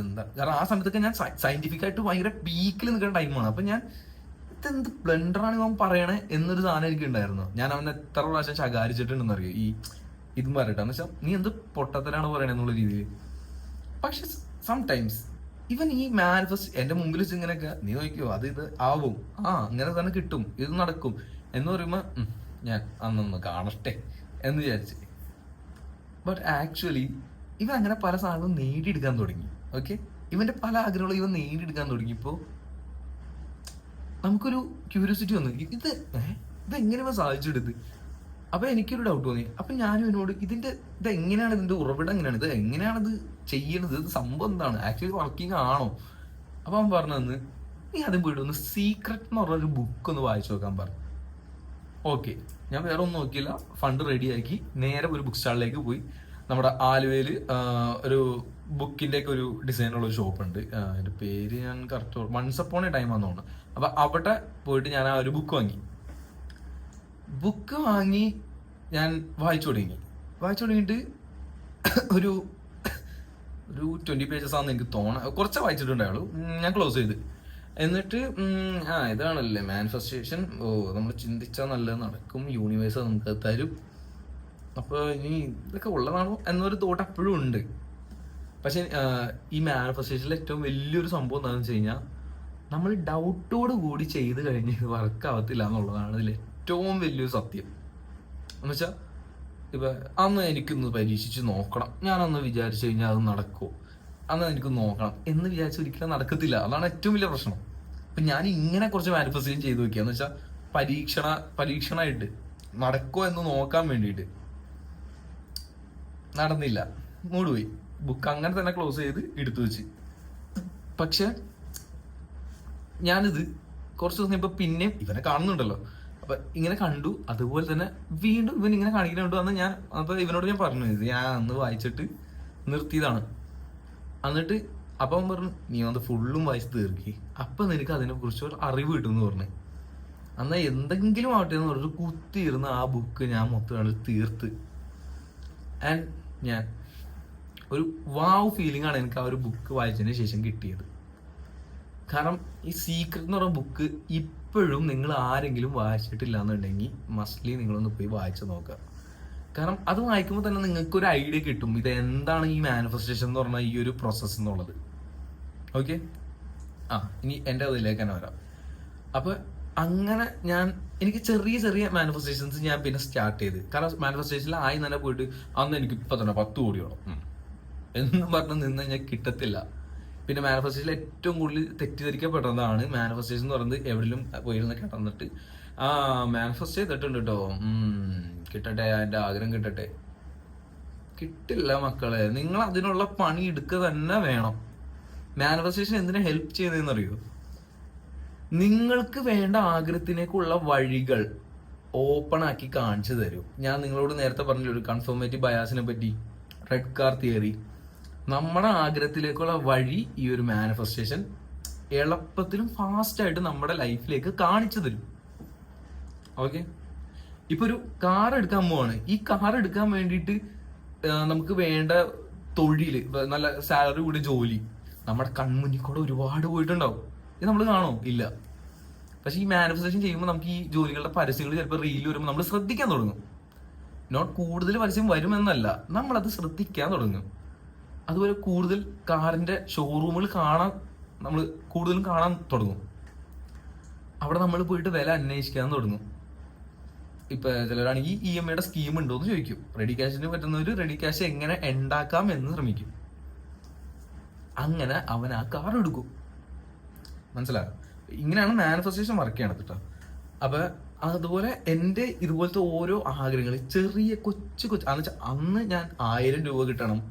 എന്താ, കാരണം ആ സമയത്തൊക്കെ ഞാൻ സയന്റിഫിക് ആയിട്ട് ഭയങ്കര പീക്കിൽ നിൽക്കുന്ന ടൈമാണ്. അപ്പൊ ഞാൻ ഇതെന്ത് ബ്ലണ്ടറാണ് ഇവൻ പറയണേ എന്നൊരു സാധനം എനിക്ക് ഉണ്ടായിരുന്നു. ഞാൻ അവനെ എത്ര പ്രാവശ്യം ശകാരിച്ചിട്ടുണ്ടെന്ന് അറിയോ ഈ ഇതും പറയട്ടെ എന്ന് വെച്ചാൽ നീ എന്ത് പൊട്ടത്തരാണ് പറയണേ എന്നുള്ള രീതിയിൽ. പക്ഷെ സംടൈംസ് ഇവൻ ഈ മാനിഫെസ്റ്റ് എന്റെ മുമ്പിൽ വെച്ച് ഇങ്ങനെയൊക്കെ നീ നോക്കിയോ അത് ഇത് ആവും, അങ്ങനെ തന്നെ കിട്ടും, ഇത് നടക്കും എന്ന് പറയുമ്പോ ഞാൻ അന്നൊന്ന് കാണട്ടെ എന്ന് വിചാരിച്ച്. ബട്ട് ആക്ച്വലി ഇവൻ അങ്ങനെ പല സാധനങ്ങളും നേടിയെടുക്കാൻ തുടങ്ങി. ഓക്കെ, ഇവന്റെ പല ആഗ്രഹങ്ങളും ഇവൻ നേടിയെടുക്കാൻ തുടങ്ങിയപ്പോ നമുക്കൊരു ക്യൂരിയോസിറ്റി വന്നു, ഇതെങ്ങനെ ഇവൻ സാധിച്ചെടുത്ത്. അപ്പൊ എനിക്കൊരു ഡൗട്ട് തോന്നി. അപ്പൊ ഞാനും എന്നോട് ഇതെങ്ങനെയാണ്, ഇതിന്റെ ഉറവിടം എങ്ങനെയാണ്, ഇത് എങ്ങനെയാണിത് ചെയ്യണത്, ഇത് സംഭവം എന്താണ്, ആക്ച്വലി വർക്കിംഗ് ആണോ? അപ്പൊ അവൻ പറഞ്ഞത് നീ ആദ്യം പോയിട്ട് ഒന്ന് സീക്രട്ട് എന്ന് പറഞ്ഞൊരു ബുക്ക് ഒന്ന് വായിച്ചു നോക്കാൻ പറഞ്ഞു. ഓക്കെ, ഞാൻ വേറെ ഒന്നും നോക്കിയില്ല, ഫണ്ട് റെഡിയാക്കി നേരെ ഒരു ബുക്ക് സ്റ്റാളിലേക്ക് പോയി. നമ്മുടെ ആലുവയിൽ ഒരു ബുക്കിന്റെ ഒക്കെ ഒരു ഡിസൈനുള്ള ഒരു ഷോപ്പ് ഉണ്ട്, അതിന്റെ പേര് ഞാൻ correct once upon a time ആണെന്ന് തോന്നുന്നു. അപ്പൊ അവിടെ പോയിട്ട് ഞാൻ ആ ഒരു ബുക്ക് വാങ്ങി ഞാൻ വായിച്ചു തുടങ്ങിയിട്ട് ഒരു 20 പേജസ് ആണെന്ന് എനിക്ക് തോന്നുന്നു, കുറച്ച് വായിച്ചിട്ടുണ്ടായുള്ളൂ. ഞാൻ ക്ലോസ് ചെയ്ത്. എന്നിട്ട് ഇതാണല്ലേ മാനിഫെസ്റ്റേഷൻ, നമ്മൾ ചിന്തിച്ചാൽ നല്ലത് നടക്കും, യൂണിവേഴ്സ് നമുക്ക് തരും, അപ്പൊ ഇനി ഇതൊക്കെ ഉള്ളതാണോ എന്നൊരു തോട്ട് അപ്പോഴും ഉണ്ട്. പക്ഷെ ഈ മാനിഫെസ്റ്റേഷനിൽ ഏറ്റവും വലിയൊരു സംഭവം എന്താണെന്ന് വെച്ച് കഴിഞ്ഞാൽ നമ്മൾ ഡൗട്ടോട് കൂടി ചെയ്ത് കഴിഞ്ഞ് ഇത് വർക്ക് ആവത്തില്ല എന്നുള്ളതാണ് ഇതിൽ ഏറ്റവും വലിയൊരു സത്യം. എന്നുവെച്ചാൽ ഇപ്പം അന്ന് എനിക്കൊന്ന് പരീക്ഷിച്ച് നോക്കണം, ഞാനന്ന് വിചാരിച്ചു കഴിഞ്ഞാൽ അത് നടക്കുമോ, അന്ന് എനിക്ക് നോക്കണം എന്ന് വിചാരിച്ച് ഒരിക്കലും നടക്കത്തില്ല. അതാണ് ഏറ്റവും വലിയ പ്രശ്നം. അപ്പം ഞാൻ ഇങ്ങനെ കുറച്ച് മാനിഫെസ്റ്റേഷൻ ചെയ്ത് വെക്കുക എന്ന് വെച്ചാൽ പരീക്ഷണമായിട്ട് നടക്കുമോ എന്ന് നോക്കാൻ വേണ്ടിയിട്ട്. നടന്നില്ല, മൂടുപോയി, ബുക്ക് അങ്ങനെ തന്നെ ക്ലോസ് ചെയ്ത് എടുത്തു വെച്ച്. പക്ഷെ ഞാനിത് കുറച്ച് ദിവസം ഇപ്പൊ പിന്നെയും ഇവനെ കാണുന്നുണ്ടല്ലോ, അപ്പൊ ഇങ്ങനെ കണ്ടു, അതുപോലെ തന്നെ വീണ്ടും ഇവൻ ഇങ്ങനെ കാണിക്കുന്നുണ്ടോ അന്ന് ഞാൻ അപ്പൊ ഇവനോട് ഞാൻ പറഞ്ഞു, ഇത് ഞാൻ അന്ന് വായിച്ചിട്ട് നിർത്തിയതാണ്. എന്നിട്ട് അപ്പം പറഞ്ഞു, നീ വന്ന് ഫുള്ളും വായിച്ച് തീർക്കി, അപ്പൊ നിനക്ക് അതിനെ കുറിച്ച് ഒരു അറിവ് കിട്ടുമെന്ന് പറഞ്ഞു. എന്നാൽ എന്തെങ്കിലും ആവട്ടെ എന്ന് പറഞ്ഞിട്ട് കുത്തിയിരുന്ന് ആ ബുക്ക് ഞാൻ മൊത്തം തീർത്ത്. ആൻഡ് ഞാൻ ഒരു വാവ് ഫീലിംഗ് ആണ് എനിക്ക് ആ ഒരു ബുക്ക് വായിച്ചതിന് ശേഷം കിട്ടിയത്. കാരണം ഈ സീക്രട്ട് എന്ന് പറയുന്ന ബുക്ക് ഇപ്പോഴും നിങ്ങൾ ആരെങ്കിലും വായിച്ചിട്ടില്ല എന്നുണ്ടെങ്കിൽ മസ്റ്റ്ലി നിങ്ങളൊന്ന് പോയി വായിച്ചു നോക്കുക. കാരണം അത് വായിക്കുമ്പോൾ തന്നെ നിങ്ങൾക്കൊരു ഐഡിയ കിട്ടും, ഇത് എന്താണ് ഈ മാനിഫെസ്റ്റേഷൻ എന്ന് പറഞ്ഞാൽ ഈ ഒരു പ്രോസസ്സ് എന്നുള്ളത്. ഓക്കെ, ഇനി എൻ്റെ അതിലേക്ക് തന്നെ വരാം. അപ്പൊ അങ്ങനെ എനിക്ക് ചെറിയ ചെറിയ മാനിഫെസ്റ്റേഷൻസ് ഞാൻ പിന്നെ സ്റ്റാർട്ട് ചെയ്ത്. കാരണം മാനിഫെസ്റ്റേഷനിൽ ആയി തന്നെ പോയിട്ട് അന്ന് എനിക്ക് ഇപ്പൊ തന്നെ 10 കോടിയോളം എന്നും പറഞ്ഞ് നിന്ന് കഴിഞ്ഞാൽ കിട്ടത്തില്ല. പിന്നെ മാനിഫെസ്റ്റേഷനിൽ ഏറ്റവും കൂടുതൽ തെറ്റിദ്ധരിക്കപ്പെടുന്നതാണ് മാനിഫെസ്റ്റേഷൻ എന്ന് പറയുന്നത്. എവിടെയും പോയിരുന്ന് കിടന്നിട്ട് മാനിഫെസ്റ്റ് ചെയ്തിട്ടുണ്ട് കേട്ടോ, കിട്ടട്ടെ, എൻ്റെ ആഗ്രഹം കിട്ടട്ടെ. കിട്ടില്ല മക്കളെ, നിങ്ങൾ അതിനുള്ള പണി എടുക്കുക തന്നെ വേണം. മാനിഫെസ്റ്റേഷൻ എന്തിനാ ഹെൽപ്പ് ചെയ്യുന്നതെന്നറിയോ? നിങ്ങൾക്ക് വേണ്ട ആഗ്രഹത്തിനേക്കുള്ള വഴികൾ ഓപ്പൺ ആക്കി കാണിച്ചു തരും. ഞാൻ നിങ്ങളോട് നേരത്തെ പറഞ്ഞില്ല ഒരു കൺഫർമേറ്റീവ് ബയാസിനെ പറ്റി, റെഡ് കാർ തിയറി. നമ്മുടെ ആഗ്രഹത്തിലേക്കുള്ള വഴി ഈ ഒരു മാനിഫെസ്റ്റേഷൻ എളുപ്പത്തിലും ഫാസ്റ്റായിട്ട് നമ്മുടെ ലൈഫിലേക്ക് കാണിച്ചു തരും. ഓക്കെ, ഇപ്പൊ ഒരു കാർ എടുക്കാൻ പോവാണ്. ഈ കാർ എടുക്കാൻ വേണ്ടിയിട്ട് നമുക്ക് വേണ്ട തൊഴില്, നല്ല സാലറി കൂടി ജോലി നമ്മുടെ കൺമുന്നിൽ കൂടെ ഒരുപാട് പോയിട്ടുണ്ടാവും. ഇത് നമ്മൾ കാണോ? ഇല്ല. പക്ഷെ ഈ മാനിഫെസ്റ്റേഷൻ ചെയ്യുമ്പോൾ നമുക്ക് ഈ ജോലികളുടെ പരസ്യങ്ങൾ ചിലപ്പോൾ റീൽ വരുമ്പോൾ നമ്മൾ ശ്രദ്ധിക്കാൻ തുടങ്ങും. നോട്ട് കൂടുതൽ പരസ്യം വരുമെന്നല്ല, നമ്മളത് ശ്രദ്ധിക്കാൻ തുടങ്ങും. അതുപോലെ കൂടുതൽ കാറിന്റെ ഷോറൂമുകൾ നമ്മൾ കൂടുതലും കാണാൻ തുടങ്ങും. അവിടെ നമ്മൾ പോയിട്ട് വില അന്വേഷിക്കാൻ തുടങ്ങും. ഇപ്പൊ ചിലരാണെങ്കിൽ EMI സ്കീം ഉണ്ടോ എന്ന് ചോദിക്കും. റെഡി ക്യാഷിന് പറ്റുന്നവര് റെഡി ക്യാഷ് എങ്ങനെ ഉണ്ടാക്കാം എന്ന് ശ്രമിക്കും. അങ്ങനെ അവൻ ആ കാർ എടുക്കും. മനസ്സിലാകും? ഇങ്ങനെയാണ് മാനിഫെസ്റ്റേഷൻ വർക്ക് ചെയ്യണത് കേട്ടോ. അപ്പൊ അതുപോലെ എൻ്റെ ഇതുപോലത്തെ ഓരോ ആഗ്രഹങ്ങൾ ചെറിയ കൊച്ചു അന്ന് ഞാൻ 1000 രൂപ കിട്ടണം,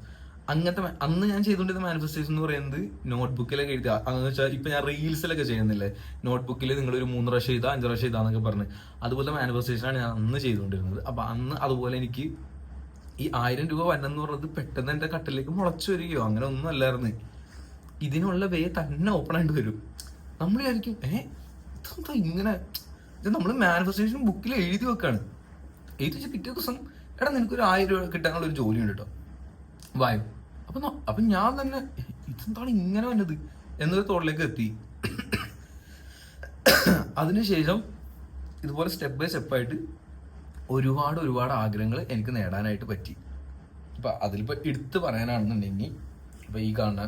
അങ്ങനത്തെ അന്ന് ഞാൻ ചെയ്തുകൊണ്ടിരുന്ന മാനിഫെസ്റ്റേഷൻ എന്ന് പറയുന്നത് നോട്ട്ബുക്കിലൊക്കെ എഴുതുക. അതെന്ന് വെച്ചാൽ ഇപ്പൊ ഞാൻ റീൽസിലൊക്കെ ചെയ്യുന്നില്ലേ, നോട്ട്ബുക്കിൽ നിങ്ങൾ ഒരു 3 പ്രാവശ്യം എഴുതാ 5 പ്രാവശ്യം എഴുതാന്നൊക്കെ പറഞ്ഞ് അതുപോലെ മാനിഫെസ്റ്റേഷനാണ് ഞാൻ അന്ന് ചെയ്തുകൊണ്ടിരുന്നത്. അപ്പൊ അന്ന് അതുപോലെ എനിക്ക് ഈ 1000 രൂപ വരണമെന്ന് പറഞ്ഞത് പെട്ടെന്ന് എൻ്റെ കട്ടിലേക്ക് മുളച്ചു വരികയോ അങ്ങനെ ഒന്നും അല്ലായിരുന്നു. ഇതിനുള്ള വേ തന്നെ ഓപ്പൺ ആയിട്ട് വരും. നമ്മൾ വിചാരിക്കും ഇതെന്താ ഇങ്ങനെ, ഇത് നമ്മൾ മാനിഫെസ്റ്റേഷൻ ബുക്കിൽ എഴുതി വെക്കാണ്. എഴുതി വെച്ച് പിറ്റേ ദിവസം എടാ നിനക്കൊരു 1000 രൂപ കിട്ടാനുള്ള ഒരു ജോലി ഉണ്ട് കേട്ടോ, വായു. അപ്പൊ ഞാൻ തന്നെ ഇതെന്താണ് ഇങ്ങനെ വന്നത് എന്നൊരു തോളിലേക്ക് എത്തി. അതിനുശേഷം ഇതുപോലെ സ്റ്റെപ്പ് ബൈ സ്റ്റെപ്പായിട്ട് ഒരുപാട് ആഗ്രഹങ്ങൾ എനിക്ക് നേടാനായിട്ട് പറ്റി. ഇപ്പൊ അതിലിപ്പോ എടുത്ത് പറയാനാണെന്നുണ്ടെങ്കിൽ ഇപ്പൊ ഈ കാണുന്ന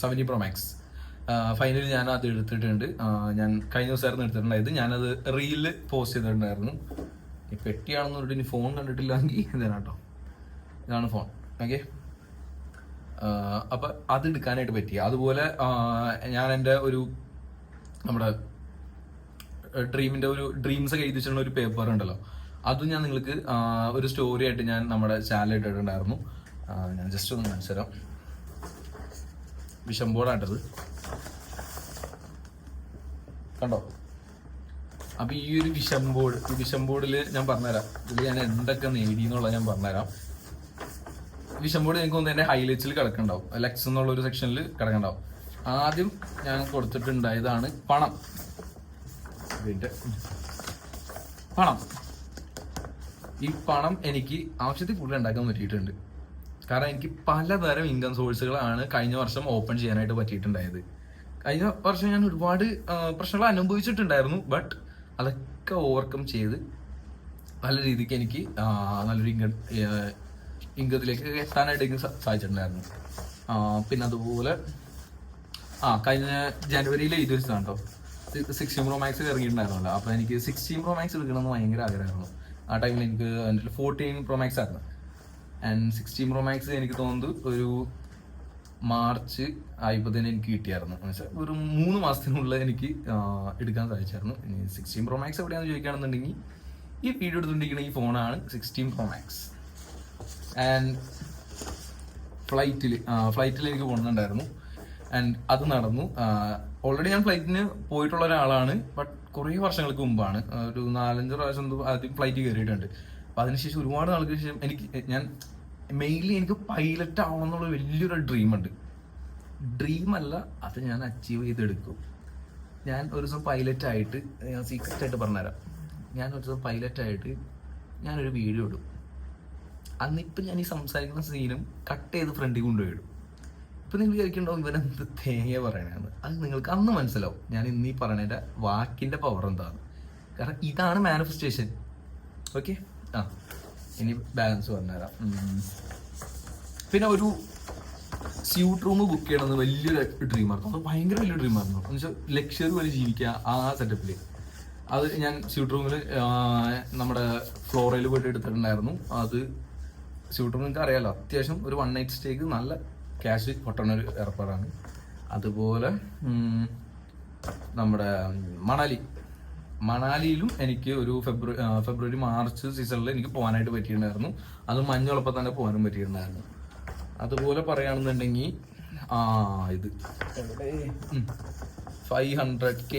70 Pro Max ഫൈനലി ഞാൻ അത് എടുത്തിട്ടുണ്ട്. ഞാൻ കഴിഞ്ഞ ദിവസമായിരുന്നു എടുത്തിട്ടുണ്ടായത്. ഞാനത് റീലിൽ പോസ്റ്റ് ചെയ്തിട്ടുണ്ടായിരുന്നു. ഈ പെട്ടിയാണെന്ന് പറഞ്ഞിട്ട് ഇനി ഫോൺ കണ്ടിട്ടില്ലെങ്കിൽ ഇതാണ് കേട്ടോ, ഇതാണ് ഫോൺ. ഓക്കെ, അപ്പൊ അത് എടുക്കാനായിട്ട് പറ്റി. അതുപോലെ ഞാൻ എൻ്റെ നമ്മുടെ ഡ്രീംസ് ഒക്കെ എഴുതി വെച്ചിട്ടുള്ള ഒരു പേപ്പർ ഉണ്ടല്ലോ, അതും ഞാൻ നിങ്ങൾക്ക് ഒരു സ്റ്റോറി ആയിട്ട് ഞാൻ നമ്മുടെ ചാനൽ ഇട്ടിട്ടുണ്ടായിരുന്നു. ഞാൻ ജസ്റ്റ് ഒന്ന് കാണിച്ചു തരാം. വിഷൻ ബോർഡായിട്ടത് കണ്ടോ. അപ്പൊ ഈ ഒരു വിഷൻ ബോർഡിൽ ഞാൻ പറഞ്ഞുതരാം, ഇതിൽ ഞാൻ എന്തൊക്കെ നേടി എന്നുള്ളത് ഞാൻ പറഞ്ഞുതരാം. വിഷൻ ബോർഡ് എനിക്ക് തോന്നുന്നു എൻ്റെ ഹൈലൈറ്റ്സിൽ കിടക്കുന്നുണ്ടാവും, ലെക്സ് എന്നുള്ള ഒരു സെക്ഷനിൽ കിടക്കുന്നുണ്ടാവും. ആദ്യം ഞാൻ കൊടുത്തിട്ടുണ്ടായതാണ് പണം. ഈ പണം എനിക്ക് ആവശ്യത്തിൽ കൂടുതൽ ഉണ്ടാക്കാൻ പറ്റിയിട്ടുണ്ട്. കാരണം എനിക്ക് പലതരം ഇൻകം സോഴ്സുകളാണ് കഴിഞ്ഞ വർഷം ഓപ്പൺ ചെയ്യാനായിട്ട് പറ്റിയിട്ടുണ്ടായത്. കഴിഞ്ഞ വർഷം ഞാൻ ഒരുപാട് പ്രശ്നങ്ങൾ അനുഭവിച്ചിട്ടുണ്ടായിരുന്നു. ബട്ട് അതൊക്കെ ഓവർകം ചെയ്ത് നല്ല രീതിക്ക് എനിക്ക് നല്ലൊരു ഇൻകത്തിലേക്ക് എത്താനായിട്ട് എനിക്ക് സാധിച്ചിട്ടുണ്ടായിരുന്നു. പിന്നെ അതുപോലെ കഴിഞ്ഞ ജനുവരിയിൽ എഴുതി വെച്ചതാണ് കേട്ടോ. 16 Pro Max ഇറങ്ങിയിട്ടുണ്ടായിരുന്നല്ലോ. അപ്പോൾ എനിക്ക് 16 Pro Max എടുക്കണമെന്ന് ഭയങ്കര ആഗ്രഹമായിരുന്നു. ആ ടൈമിൽ എനിക്ക് എൻ്റെ 14 Pro Max ആയിരുന്നു. ആൻഡ് 16 Pro Max എനിക്ക് തോന്നുന്നത് ഒരു മാർച്ച് ആയപ്പോഴത്തേന് എനിക്ക് കിട്ടിയായിരുന്നു. എന്നുവെച്ചാൽ ഒരു 3 മാസത്തിനുള്ളിൽ എനിക്ക് എടുക്കാൻ സാധിച്ചായിരുന്നു. ഇനി 16 Pro Max എവിടെയാണെന്ന് ചോദിക്കുകയാണെന്നുണ്ടെങ്കിൽ ഈ വീഡിയോ എടുത്തുകൊണ്ടിരിക്കുന്ന ഈ ഫോണാണ് 16 Pro Max. ആൻഡ് ഫ്ലൈറ്റിൽ എനിക്ക് പോകുന്നുണ്ടായിരുന്നു. ആൻഡ് അത് നടന്നു. ഓൾറെഡി ഞാൻ ഫ്ലൈറ്റിന് പോയിട്ടുള്ള ഒരാളാണ്. ബട്ട് കുറേ വർഷങ്ങൾക്ക് മുമ്പാണ്, ഒരു 4-5 പ്രാവശ്യം ആദ്യം ഫ്ലൈറ്റ് കയറിയിട്ടുണ്ട്. അപ്പം അതിനുശേഷം ഒരുപാട് നാൾക്ക് ശേഷം ഞാൻ മെയിൻലി എനിക്ക് പൈലറ്റ് ആവണം എന്നുള്ള വലിയൊരു ഡ്രീമുണ്ട്. ഡ്രീമല്ല, അത് ഞാൻ അച്ചീവ് ചെയ്തെടുക്കും. ഞാൻ ഒരു ദിവസം പൈലറ്റായിട്ട്, ഞാൻ സീക്രറ്റായിട്ട് പറഞ്ഞുതരാം, ഞാൻ ഒരു ദിവസം പൈലറ്റായിട്ട് ഞാനൊരു വീഡിയോ ഇടും. അന്നിപ്പം ഞാൻ ഈ സംസാരിക്കുന്ന സീനും കട്ട് ചെയ്ത് ഫ്രണ്ടിൽ കൊണ്ടുപോയിടും. ഇപ്പം നിങ്ങൾ വിചാരിക്കണ്ടാവും ഇവനെന്ത് തേങ്ങ പറയണതെന്ന്. അത് നിങ്ങൾക്ക് അന്ന് മനസ്സിലാവും ഞാൻ ഇന്നീ പറയണതിൻ്റെ വാക്കിൻ്റെ പവർ എന്താണ്. കാരണം ഇതാണ് മാനിഫെസ്റ്റേഷൻ. ഓക്കെ, ഇനി ബാലൻസ് പറഞ്ഞുതരാം. പിന്നെ ഒരു സ്യൂട്ട് റൂം ബുക്ക് ചെയ്യണമെന്ന് വലിയൊരു ഡ്രീമായിരുന്നു. അത് ഭയങ്കര വലിയ ഡ്രീമായിരുന്നു. എന്ന് വെച്ചാൽ ലക്ഷറി പോലെ ജീവിക്കുക ആ സെറ്റപ്പിൽ. അത് ഞാൻ സ്യൂട്ട് റൂമിൽ നമ്മുടെ ഫ്ലോറയിൽ പോയിട്ട് എടുത്തിട്ടുണ്ടായിരുന്നു. അത് സ്യൂട്ട് റൂം നിങ്ങൾക്ക് അറിയാമല്ലോ, അത്യാവശ്യം ഒരു 1 night സ്റ്റേക്ക് നല്ല ക്യാഷ് കൊട്ടണൊരു ഏർപ്പാടാണ്. അതുപോലെ നമ്മുടെ മണാലിയിലും എനിക്ക് ഒരു ഫെബ്രുവരി മാർച്ച് സീസണിൽ എനിക്ക് പോകാനായിട്ട് പറ്റിയിട്ടുണ്ടായിരുന്നു. അത് മഞ്ഞുള്ളപ്പോൾ തന്നെ പോകാനും പറ്റിയിട്ടുണ്ടായിരുന്നു. അതുപോലെ പറയുകയാണെന്നുണ്ടെങ്കിൽ ഇത് 500K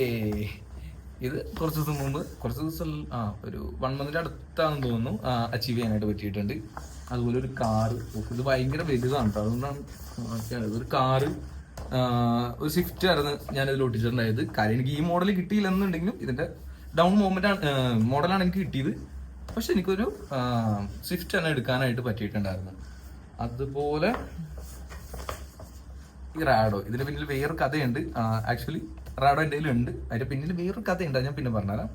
ഇത് കുറച്ച് ദിവസം ഒരു 1 month അടുത്താണെന്ന് തോന്നുന്നു അച്ചീവ് ചെയ്യാനായിട്ട് പറ്റിയിട്ടുണ്ട്. അതുപോലെ ഒരു കാറ്, ഇത് ഭയങ്കര വലുതാണ് കേട്ടോ, അതുകൊണ്ടാണ് ഒരു കാറ്, ഒരു സ്വിഫ്റ്റ് ആയിരുന്നു ഞാനിതിൽ ഒട്ടിച്ചിട്ടുണ്ടായത്. കാര്യം എനിക്ക് ഈ മോഡൽ കിട്ടിയില്ലെന്നുണ്ടെങ്കിലും ഇതിന്റെ ഡൗൺ മോഡലാണ് എനിക്ക് കിട്ടിയത്. പക്ഷെ എനിക്കൊരു സ്വിഫ്റ്റ് തന്നെ എടുക്കാനായിട്ട് പറ്റിയിട്ടുണ്ടായിരുന്നു. അതുപോലെ ഈ റാഡോ, ഇതിന്റെ പിന്നിൽ വേറൊരു കഥയുണ്ട്. ആക്ച്വലി റാഡോ എൻ്റെ കയ്യിലുണ്ട്, അതിന്റെ പിന്നിൽ വേറൊരു കഥയുണ്ട്, അത് ഞാൻ പിന്നെ പറഞ്ഞുതരാം.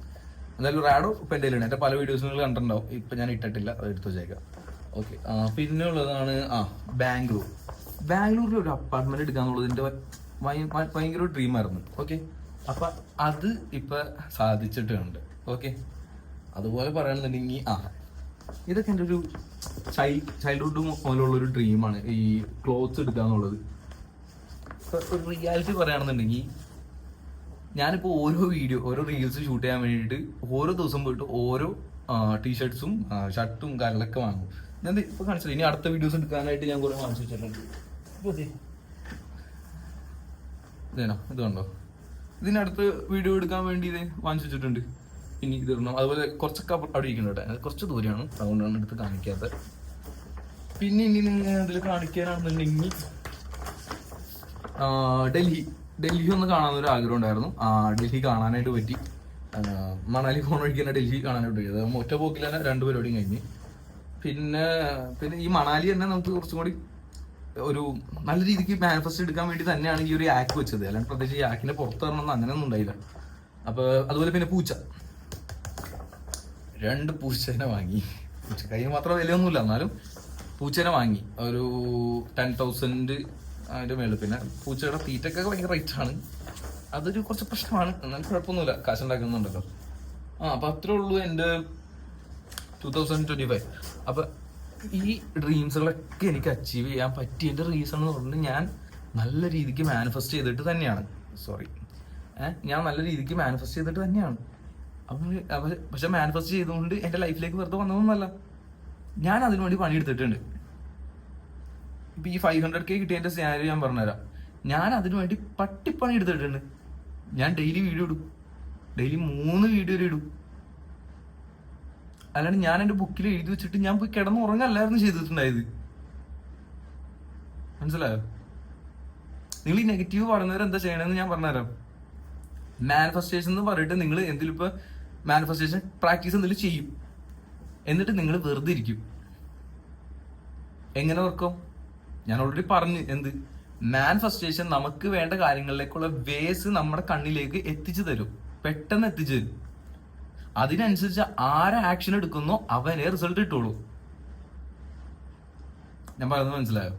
എന്തായാലും റാഡോ ഇപ്പം എൻ്റെ കയ്യിലുണ്ട്. എൻ്റെ പല വീഡിയോസ് നിങ്ങൾ കണ്ടിട്ടുണ്ടാവും, ഇപ്പം ഞാൻ ഇട്ടിട്ടില്ല, അത് എടുത്തു വെച്ചേക്കാം. ഓക്കെ, പിന്നെ ഉള്ളതാണ് ബാംഗ്ലൂരിൽ ഒരു അപ്പാർട്ട്മെന്റ് എടുക്കാന്നുള്ളത് എൻ്റെ ഭയങ്കര ഒരു ഡ്രീമായിരുന്നു. ഓക്കെ, അപ്പൊ അത് ഇപ്പൊ സാധിച്ചിട്ടുണ്ട്. ഓക്കെ, അതുപോലെ പറയുകയാണെന്നുണ്ടെങ്കിൽ ഇതൊക്കെ എൻ്റെ ഒരു ചൈൽഡ്ഹുഡ് മുതലുള്ളൊരു ഡ്രീമാണ്, ഈ ക്ലോത്ത്സ് എടുക്കുക എന്നുള്ളത്. ഒരു റിയാലിറ്റി പറയുകയാണെന്നുണ്ടെങ്കിൽ ഞാനിപ്പോൾ ഓരോ റീൽസ് ഷൂട്ട് ചെയ്യാൻ വേണ്ടിയിട്ട് ഓരോ ദിവസം പോയിട്ട് ഓരോ ടീഷർട്ട്സും ഷർട്ടും കാര്യങ്ങളൊക്കെ വാങ്ങും. ഞാൻ ഇപ്പോൾ കാണിച്ചില്ല, ഇനി അടുത്ത വീഡിയോസ് എടുക്കാനായിട്ട് ഞാൻ കുറേ വാങ്ങിച്ചു വെച്ചിട്ടുണ്ട്. ഇത് കണ്ടോ, ഇതിനടുത്ത് വീഡിയോ എടുക്കാൻ വേണ്ടി ഇത് വാങ്ങിച്ചു വെച്ചിട്ടുണ്ട്. ഇനി ഇത് ഇടണം. അതുപോലെ കുറച്ചൊക്കെ അവിടെ ഇരിക്കുന്നുണ്ട്, കുറച്ച് ദൂരെയാണ്, അതുകൊണ്ടാണ് എടുത്ത് കാണിക്കാത്തത്. പിന്നെ ഇനി നിങ്ങൾ ഇതിൽ കാണിക്കാനാണെന്നുണ്ടെങ്കിൽ ഡൽഹി ഒന്ന് കാണാനൊരു ആഗ്രഹം ഉണ്ടായിരുന്നു. ഡൽഹി കാണാനായിട്ട് പറ്റി. മണാലി പോകണ വഴിക്ക് തന്നെ ഡൽഹി കാണാനായിട്ട് പറ്റി. അത് ഒറ്റ പോക്കിൽ തന്നെ 2 പരിപാടിയും കഴിഞ്ഞ്. പിന്നെ ഈ മണാലി തന്നെ നമുക്ക് കുറച്ചും കൂടി ഒരു നല്ല രീതിക്ക് മാനിഫെസ്റ്റ് എടുക്കാൻ വേണ്ടി തന്നെയാണ് ഈ ഒരു ആക്ക് വെച്ചത്. അല്ലാണ്ട് പ്രത്യേകിച്ച് ഈ ആക്കിന്റെ പുറത്ത് തരണമെന്ന് അങ്ങനെയൊന്നും ഉണ്ടായില്ല. അപ്പൊ അതുപോലെ പിന്നെ 2 പൂച്ചേനെ വാങ്ങി. കയ്യിൽ മാത്രം വിലയൊന്നുമില്ല, എന്നാലും പൂച്ചേനെ വാങ്ങി ഒരു 10,000 അതിന്റെ മേളിൽ. പിന്നെ പൂച്ചയുടെ തീറ്റൊക്കെ ഭയങ്കര റേറ്റ് ആണ്, അതൊരു കുറച്ച് പ്രശ്നമാണ്. എന്നാലും കുഴപ്പമൊന്നുമില്ല, കാശുണ്ടാക്കുന്നുണ്ടല്ലോ. അപ്പൊ അത്രേ ഉള്ളൂ എൻ്റെ 2025. അപ്പൊ ഈ ഡ്രീംസുകളൊക്കെ എനിക്ക് അച്ചീവ് ചെയ്യാൻ പറ്റിയതിന്റെ റീസൺ എന്ന് പറഞ്ഞാൽ ഞാൻ നല്ല രീതിക്ക് മാനിഫെസ്റ്റ് ചെയ്തിട്ട് തന്നെയാണ്. ഞാൻ നല്ല രീതിക്ക് മാനിഫെസ്റ്റ് ചെയ്തിട്ട് തന്നെയാണ്. പക്ഷെ മാനിഫെസ്റ്റ് ചെയ്തുകൊണ്ട് എൻ്റെ ലൈഫിലേക്ക് വെറുതെ വന്നതൊന്നുമല്ല, ഞാൻ അതിനു വേണ്ടി പണിയെടുത്തിട്ടുണ്ട്. ഇപ്പൊ ഈ 500K കിട്ടിയതിന്റെ സാലറി ഞാൻ പറഞ്ഞുതരാം. ഞാൻ അതിനു വേണ്ടി പട്ടിപ്പണി എടുത്തിട്ടുണ്ട്. ഞാൻ ഡെയിലി വീഡിയോ ഇടും, ഡെയിലി 3 വീഡിയോ ഇടും. അല്ലാണ്ട് ഞാൻ എൻ്റെ ബുക്കിൽ എഴുതി വെച്ചിട്ട് ഞാൻ പോയി കിടന്ന് ഉറങ്ങല്ലായിരുന്നു ചെയ്തിട്ടുണ്ടായത്. മനസ്സിലായോ? നിങ്ങൾ ഈ നെഗറ്റീവ് പറയുന്നവർ എന്താ ചെയ്യണമെന്ന് ഞാൻ പറഞ്ഞുതരാം. മാനിഫെസ്റ്റേഷൻ എന്ന് പറഞ്ഞിട്ട് നിങ്ങൾ എന്തെങ്കിലും ഇപ്പൊ മാനിഫെസ്റ്റേഷൻ പ്രാക്ടീസ് എന്തെങ്കിലും ചെയ്യും, എന്നിട്ട് നിങ്ങൾ വെറുതെ ഇരിക്കും. എങ്ങനെ ഓർക്കും? ഞാൻ ഓൾറെഡി പറഞ്ഞു, എന്ത് മാനിഫെസ്റ്റേഷൻ നമുക്ക് വേണ്ട കാര്യങ്ങളിലേക്കുള്ള വേസ് നമ്മുടെ കണ്ണിലേക്ക് എത്തിച്ചു തരും, പെട്ടെന്ന് എത്തിച്ചു തരും. അതിനനുസരിച്ച് ആരെ ആക്ഷൻ എടുക്കുന്നോ അവനെ റിസൾട്ട് കിട്ടുള്ളൂ. ഞാൻ പറയുന്നത് മനസ്സിലായോ?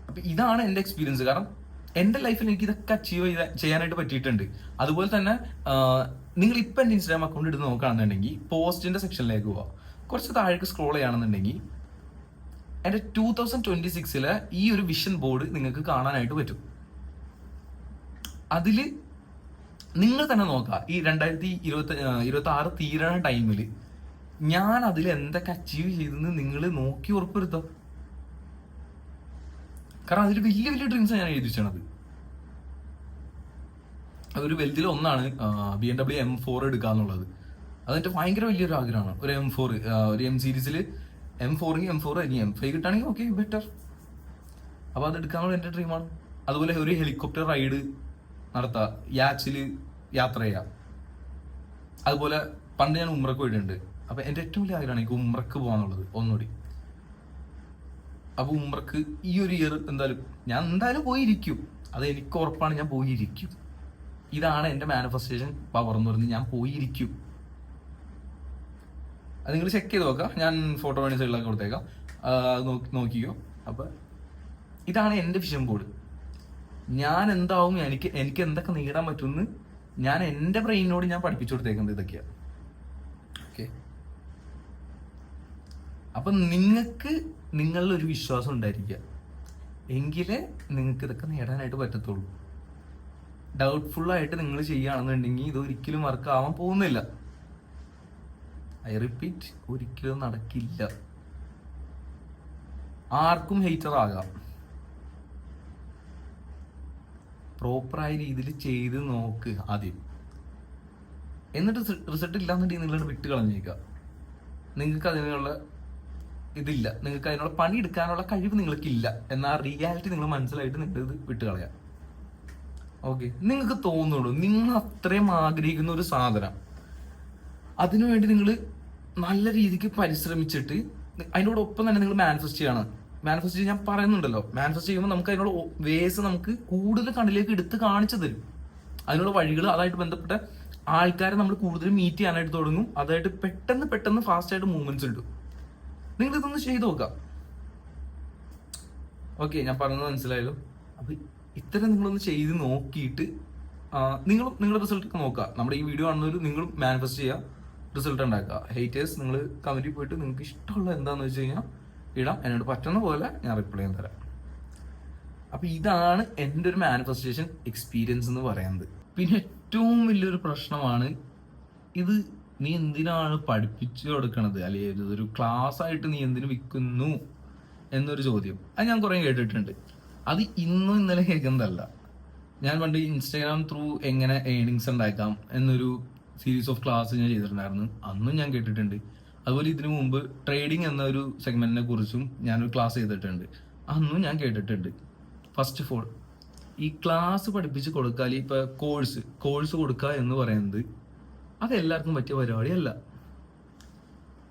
അപ്പൊ ഇതാണ് എൻ്റെ എക്സ്പീരിയൻസ്. കാരണം എൻ്റെ ലൈഫിൽ എനിക്ക് ഇതൊക്കെ അച്ചീവ് ചെയ്യാനായിട്ട് പറ്റിയിട്ടുണ്ട്. അതുപോലെ തന്നെ നിങ്ങൾ ഇപ്പം എൻ്റെ ഇൻസ്റ്റാഗ്രാം അക്കൗണ്ട് എടുത്ത് നോക്കുകയാണെന്നുണ്ടെങ്കിൽ പോസ്റ്റിന്റെ സെക്ഷനിലേക്ക് പോവാം. കുറച്ച് താഴേക്ക് സ്ക്രോൾ ചെയ്യുകയാണെന്നുണ്ടെങ്കിൽ എൻ്റെ 2026 ഈ ഒരു വിഷൻ ബോർഡ് നിങ്ങൾക്ക് കാണാനായിട്ട് പറ്റും. അതിൽ നിങ്ങൾ തന്നെ നോക്കുക, ഈ 2026 തീരണ ടൈമിൽ ഞാൻ അതിൽ എന്തൊക്കെ അച്ചീവ് ചെയ്തെന്ന് നിങ്ങൾ നോക്കി ഉറപ്പുവരുത്തോ. കാരണം അതിൽ വലിയ വലിയ ഡ്രീംസാണ് ഞാൻ എഴുതി വെച്ചത്. അതൊരു വലുതിൽ ഒന്നാണ് BMW M4 എടുക്കുക എന്നുള്ളത്. അതെന്റെ ഭയങ്കര വലിയൊരു ആഗ്രഹമാണ്. ഒരു M4, ഒരു M സീരീസിൽ M4 ഇനി M5 കിട്ടുകയാണെങ്കിൽ ഓക്കെ, ബെറ്റർ. അപ്പോൾ അത് എടുക്കാനുള്ള എൻ്റെ ഡ്രീമാണ്. അതുപോലെ ഒരു ഹെലികോപ്റ്റർ റൈഡ് നടത്തുക, യാച്ചിൽ യാത്ര ചെയ്യാം. അതുപോലെ പണ്ട് ഞാൻ ഉംറക്ക് പോയിട്ടുണ്ട്. അപ്പൊ എൻ്റെ ഏറ്റവും വലിയ ആഗ്രഹമാണ് എനിക്ക് ഉംറക്ക് പോകാന്നുള്ളത് ഒന്നുകൂടി. അപ്പൊ ഉംറക്ക് ഈ ഒരു ഇയർ ഞാൻ എന്തായാലും പോയിരിക്കും. അത് എനിക്ക് ഉറപ്പാണ്, ഞാൻ പോയിരിക്കും. ഇതാണ് എൻ്റെ മാനിഫെസ്റ്റേഷൻ പവർ എന്ന് പറഞ്ഞ്, ഞാൻ പോയിരിക്കും. അത് നിങ്ങൾ ചെക്ക് ചെയ്ത് നോക്കാം, ഞാൻ ഫോട്ടോ വേണ്ടി സൈഡിലൊക്കെ കൊടുത്തേക്കാം, നോക്കിക്കോ. അപ്പൊ ഇതാണ് എൻ്റെ വിഷൻ ബോർഡ്. ഞാൻ എന്താവും, എനിക്ക് എന്തൊക്കെ നേടാൻ പറ്റുമെന്ന് ഞാൻ എൻ്റെ ബ്രെയിനോട് ഞാൻ പഠിപ്പിച്ചു കൊടുത്തേക്കുന്നത് ഇതൊക്കെയാണ്. ഓക്കെ, അപ്പൊ നിങ്ങൾക്ക് നിങ്ങളിലൊരു വിശ്വാസം ഉണ്ടായിരിക്കുക, എങ്കിലേ നിങ്ങൾക്ക് ഇതൊക്കെ നേടാനായിട്ട് പറ്റത്തുള്ളൂ. ഡൗട്ട്ഫുൾ ആയിട്ട് നിങ്ങൾ ചെയ്യുകയാണെന്നുണ്ടെങ്കിൽ ഇത് ഒരിക്കലും വർക്ക് ആവാൻ പോകുന്നില്ല. ഐ റിപ്പീറ്റ്, ഒരിക്കലും നടക്കില്ല. ആർക്കും ഹെയ്റ്റർ ആകാം. പ്രോപ്പറായ രീതിയിൽ ചെയ്ത് നോക്ക് ആദ്യം. എന്നിട്ട് റിസൾട്ട് ഇല്ലാന്നുണ്ടെങ്കിൽ നിങ്ങളുടെ വിട്ട് കളഞ്ഞേക്കുക. നിങ്ങൾക്ക് അതിനുള്ള ഇതില്ല, നിങ്ങൾക്ക് അതിനുള്ള പണി എടുക്കാനുള്ള കഴിവ് നിങ്ങൾക്കില്ല എന്ന റിയാലിറ്റി നിങ്ങൾ മനസ്സിലായിട്ട് നിങ്ങൾ ഇത് വിട്ട് കളയാം. ഓക്കെ, നിങ്ങൾക്ക് തോന്നുള്ളൂ നിങ്ങൾ അത്രയും ആഗ്രഹിക്കുന്ന ഒരു സാധനം, അതിനുവേണ്ടി നിങ്ങൾ നല്ല രീതിക്ക് പരിശ്രമിച്ചിട്ട് അതിനോടൊപ്പം തന്നെ നിങ്ങൾ മാനിഫെസ്റ്റ് ചെയ്യണം. മാനിഫെസ്റ്റ് ചെയ്യാൻ പറയുന്നുണ്ടല്ലോ, മാനിഫെസ്റ്റ് ചെയ്യുമ്പോൾ നമുക്ക് അതിനുള്ള വേസ് നമുക്ക് കൂടുതൽ കണ്ണിലേക്ക് എടുത്ത് കാണിച്ചു തരും. അതിനുള്ള വഴികൾ, അതായിട്ട് ബന്ധപ്പെട്ട ആൾക്കാരെ നമ്മൾ കൂടുതൽ മീറ്റ് ചെയ്യാനായിട്ട് തുടങ്ങും. അതായിട്ട് പെട്ടെന്ന് ഫാസ്റ്റ് ആയിട്ട് മൂവ്മെന്റ്സ് ഉണ്ട്. നിങ്ങൾ ഇതൊന്ന് ചെയ്ത് നോക്കാം. ഓക്കെ, ഞാൻ പറഞ്ഞത് മനസ്സിലായല്ലോ. അപ്പൊ ഇത്തരം നിങ്ങളൊന്ന് ചെയ്ത് നോക്കിയിട്ട് നിങ്ങളുടെ റിസൾട്ട് ഒക്കെ നോക്കുക. നമ്മുടെ ഈ വീഡിയോ കാണുന്നവർ നിങ്ങൾ മാനിഫെസ്റ്റ് ചെയ്യുക, റിസൾട്ട് ഉണ്ടാക്കുക. ഹേറ്റേഴ്സ് നിങ്ങൾ കമന്റിൽ പോയിട്ട് നിങ്ങൾക്ക് ഇഷ്ടമുള്ള എന്താണെന്ന് വെച്ച് കഴിഞ്ഞാൽ ഇടാം. എന്നോട് പറ്റുന്ന പോലെ ഞാൻ റിപ്ലൈ ചെയ്യാൻ തരാം. അപ്പൊ ഇതാണ് എൻ്റെ ഒരു മാനിഫെസ്റ്റേഷൻ എക്സ്പീരിയൻസ് എന്ന് പറയുന്നത്. പിന്നെ ഏറ്റവും വലിയൊരു പ്രശ്നമാണ് ഇത്, നീ എന്തിനാണ് പഠിപ്പിച്ചു കൊടുക്കണത്, അല്ലെങ്കിൽ ഇതൊരു ക്ലാസ് ആയിട്ട് നീ എന്തിനു വിൽക്കുന്നു എന്നൊരു ചോദ്യം. അത് ഞാൻ കുറെ കേട്ടിട്ടുണ്ട്. അത് ഇന്നും ഇന്നലെ കേൾക്കുന്നതല്ല. ഞാൻ പണ്ട് ഇൻസ്റ്റാഗ്രാം ത്രൂ എങ്ങനെ ഏണിങ്സ് ഉണ്ടാക്കാം എന്നൊരു സീരീസ് ഓഫ് ക്ലാസ് ഞാൻ ചെയ്തിട്ടുണ്ടായിരുന്നു. അന്നും ഞാൻ കേട്ടിട്ടുണ്ട്. അതുപോലെ ഇതിനു മുമ്പ് ട്രേഡിംഗ് എന്ന ഒരു സെഗ്മെന്റിനെ കുറിച്ചും ഞാനൊരു ക്ലാസ് ചെയ്തിട്ടുണ്ട്. അന്നും ഞാൻ കേട്ടിട്ടുണ്ട്. ഫസ്റ്റ് ഓഫ് ഓൾ, ഈ ക്ലാസ് പഠിപ്പിച്ച് കൊടുക്കുക, അല്ലെങ്കിൽ ഇപ്പൊ കോഴ്സ് കൊടുക്കുക എന്ന് പറയുന്നത് അത് എല്ലാവർക്കും പറ്റിയ പരിപാടിയല്ല.